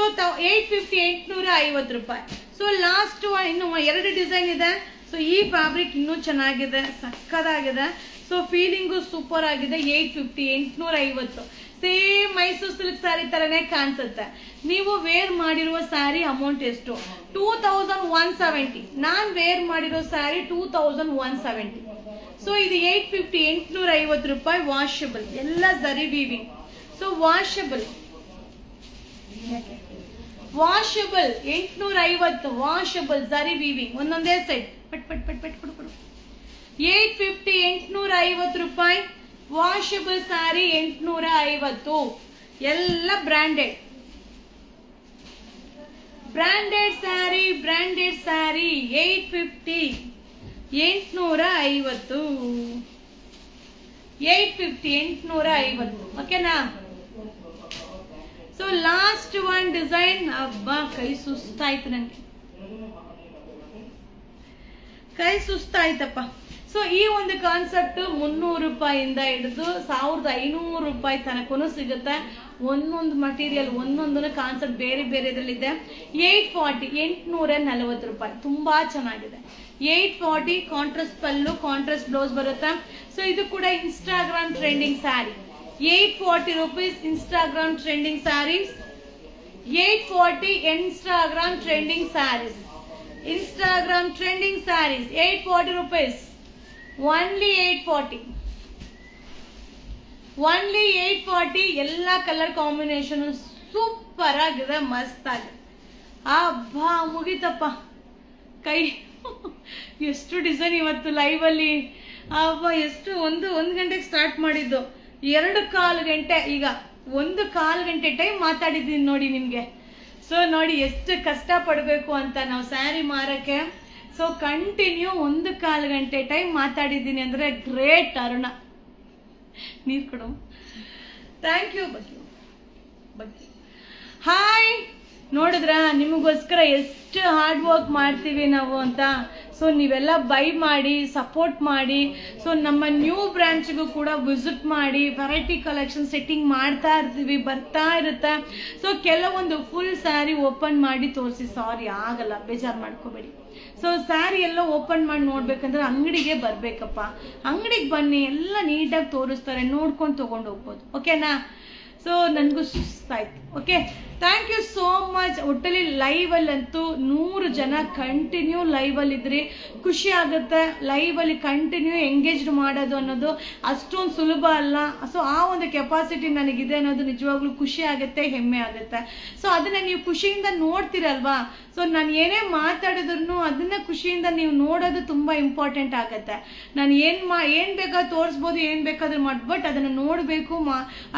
850 850 ರೂಪಾಯಿ. ಸೊ ಲಾಸ್ಟ್ ಇನ್ನು ಎರಡು ಡಿಸೈನ್ ಇದೆ. ಸೊ ಈ ಫ್ಯಾಬ್ರಿಕ್ ಇನ್ನೂ ಚೆನ್ನಾಗಿದೆ, ಸಕ್ಕದಾಗಿದೆ. ಸೊ ಫೀಲಿಂಗು ಸೂಪರ್ ಆಗಿದೆ. 850 850. ಸೇಮ್ ಮೈಸೂರು ಸಿಲ್ಕ್ ಸ್ಯಾರಿ ತರನೇ ಕಾಣಿಸುತ್ತೆ. ನೀವು ವೇರ್ ಮಾಡಿರುವ ಸ್ಯಾರಿ ಅಮೌಂಟ್ ಎಷ್ಟು? 2170. ನಾನ್ ವೇರ್ ಮಾಡಿರೋ ಸ್ಯಾರಿ 2170. ಸೊ ಇದು 850 850 ರೂಪಾಯಿ ವಾಷಬಲ್, ಎಲ್ಲ ಜರಿ ವೀವಿಂಗ್. ಸೊ ವಾಷಬಲ್ 850 ವಾಷಬಲ್ ಜರಿ ವೀವಿಂಗ್. ಒಂದೊಂದೇ ಸೆಟ್. ಪಟ್ ಕೊಡು. 850 850 ರೂಪಾಯಿ ವಾಷಬಲ್ ಸ್ಯಾರಿ. 850. ಎಲ್ಲ ಬ್ರಾಂಡೆಡ್ ಸ್ಯಾರಿ 850 850. 850 850. ಓಕೆನಾ? So last one design. ಅಬ್ಬಾ ಕೈ ಸುಸ್ತಾಯ್ತು ನನಗೆ, ಕೈ ಸುಸ್ತಾಯ್ತಪ್ಪ. ಸೊ ಸೊ ಈ ಒಂದು ಕಾನ್ಸೆಪ್ಟ್ 300 ರೂಪಾಯಿಂದ ಹಿಡಿದು 1500 ರೂಪಾಯಿ ತನಕನೂ ಸಿಗುತ್ತೆ. ಒಂದೊಂದು ಮಟೀರಿಯಲ್ ಒಂದೊಂದನ್ನು ಕಾನ್ಸೆಪ್ಟ್ ಬೇರೆ ಬೇರೆ ಇದರಲ್ಲಿದೆ. 840 ರೂಪಾಯಿ, ತುಂಬಾ ಚೆನ್ನಾಗಿದೆ. 840 ಕಾಂಟ್ರಾಸ್ಟ್ ಪಲ್ಲು, ಕಾಂಟ್ರಾಸ್ಟ್ ಬ್ಲೌಸ್ ಬರುತ್ತೆ. ಸೊ ಇದು ಕೂಡ Instagram trending sari. 840 rupees Instagram trending sarees. 840 Instagram trending sarees. Instagram trending sarees. 840 rupees. Only 840. Only 840. ಎಲ್ಲ ಕಲರ್ ಕಾಂಬಿನೇಷನ್ ಸೂಪರ್ ಆಗಿದೆ, ಮಸ್ತ್ ಆಗಿದೆ. ಅಬ್ಬಾ ಮುಗಿತಪ್ಪ ಕೈ. ಎಷ್ಟು ಡಿಸೈನ್ ಇವತ್ತು ಲೈವ್ ಅಲ್ಲಿ. ಅಬ್ಬಾ ಎಷ್ಟು ಒಂದು ಗಂಟೆಗೆ ಸ್ಟಾರ್ಟ್ ಮಾಡಿದ್ದು, 2.25 ಗಂಟೆ, ಈಗ 1.25 ಗಂಟೆ ಟೈಮ್ ಮಾತಾಡಿದ್ದೀನಿ ನೋಡಿ ನಿಮ್ಗೆ. ಸೊ ನೋಡಿ ಎಷ್ಟು ಕಷ್ಟ ಪಡಬೇಕು ಅಂತ ನಾವು ಸ್ಯಾರಿ ಮಾರಕ್ಕೆ. ಸೊ ಕಂಟಿನ್ಯೂ 1.25 ಗಂಟೆ ಟೈಮ್ ಮಾತಾಡಿದ್ದೀನಿ ಅಂದ್ರೆ ಗ್ರೇಟ್. ಅರುಣ ನೀರು ಕೊಡು. Thank you. ಹಾಯ್, ನೋಡಿದ್ರ ನಿಮಗೋಸ್ಕರ ಎಷ್ಟು ಹಾರ್ಡ್ ವರ್ಕ್ ಮಾಡ್ತೀವಿ ನಾವು ಅಂತ. ಸೊ ನೀವೆಲ್ಲ ಬೈ ಮಾಡಿ ಸಪೋರ್ಟ್ ಮಾಡಿ. ಸೊ ನಮ್ಮ ನ್ಯೂ ಬ್ರಾಂಚ್ಗೂ ಕೂಡ ವಿಸಿಟ್ ಮಾಡಿ, ವೆರೈಟಿ ಕಲೆಕ್ಷನ್ ಸೆಟ್ಟಿಂಗ್ ಮಾಡ್ತಾ ಇರ್ತೀವಿ, ಬರ್ತಾ ಇರುತ್ತೆ. ಸೊ ಕೆಲವೊಂದು ಫುಲ್ ಸ್ಯಾರಿ ಓಪನ್ ಮಾಡಿ ತೋರಿಸಿ, ಸಾರಿ ಆಗಲ್ಲ, ಬೇಜಾರು ಮಾಡ್ಕೋಬೇಡಿ. ಸೊ ಸ್ಯಾರಿ ಎಲ್ಲ ಓಪನ್ ಮಾಡಿ ನೋಡ್ಬೇಕಂದ್ರೆ ಅಂಗಡಿಗೆ ಬರ್ಬೇಕಪ್ಪ, ಅಂಗಡಿಗೆ ಬನ್ನಿ, ಎಲ್ಲ ನೀಟಾಗಿ ತೋರಿಸ್ತಾರೆ, ನೋಡ್ಕೊಂಡು ತೊಗೊಂಡು ಹೋಗ್ಬೋದು. ಓಕೆನಾ? ಸೊ ನನಗೂ ಸುಸ್ತಾಯ್ತು. Okay, thank you so much. ಒಟ್ಟಲ್ಲಿ ಲೈವಲ್ಲಂತೂ 100 ಜನ ಕಂಟಿನ್ಯೂ ಲೈವಲ್ಲಿದ್ರಿ, ಖುಷಿ ಆಗುತ್ತೆ. ಲೈವಲ್ಲಿ ಕಂಟಿನ್ಯೂ ಎಂಗೇಜ್ಡ್ ಮಾಡೋದು ಅನ್ನೋದು ಅಷ್ಟೊಂದು ಸುಲಭ ಅಲ್ಲ. ಸೊ ಆ ಒಂದು ಕೆಪಾಸಿಟಿ ನನಗಿದೆ ಅನ್ನೋದು ನಿಜವಾಗ್ಲೂ ಖುಷಿ ಆಗುತ್ತೆ, ಹೆಮ್ಮೆ ಆಗುತ್ತೆ. ಸೊ ಅದನ್ನು ನೀವು ಖುಷಿಯಿಂದ ನೋಡ್ತೀರಲ್ವಾ. ಸೊ ನಾನು ಏನೇ ಮಾತಾಡಿದ್ರು ಅದನ್ನ ಖುಷಿಯಿಂದ ನೀವು ನೋಡೋದು ತುಂಬ ಇಂಪಾರ್ಟೆಂಟ್ ಆಗುತ್ತೆ. ನಾನು ಏನು ಬೇಕಾದ್ರೂ ತೋರಿಸ್ಬೋದು, ಏನು ಬೇಕಾದ್ರೂ ಮಾಡಿ, ಬಟ್ ಅದನ್ನು ನೋಡಬೇಕು,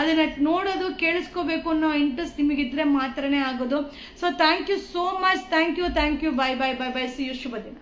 ಅದನ್ನು ನೋಡೋದು ಕೇಳಿಸ್ಕೋಬೇಕು ಅನ್ನೋ ಇಂಟ್ರೆಸ್ಟ್ ನಿಮಗಿದ್ರೆ ಮಾತ್ರನೇ ಆಗೋದು. So thank you so much. Thank you. Bye. See you. ಶುಭ ದಿನ.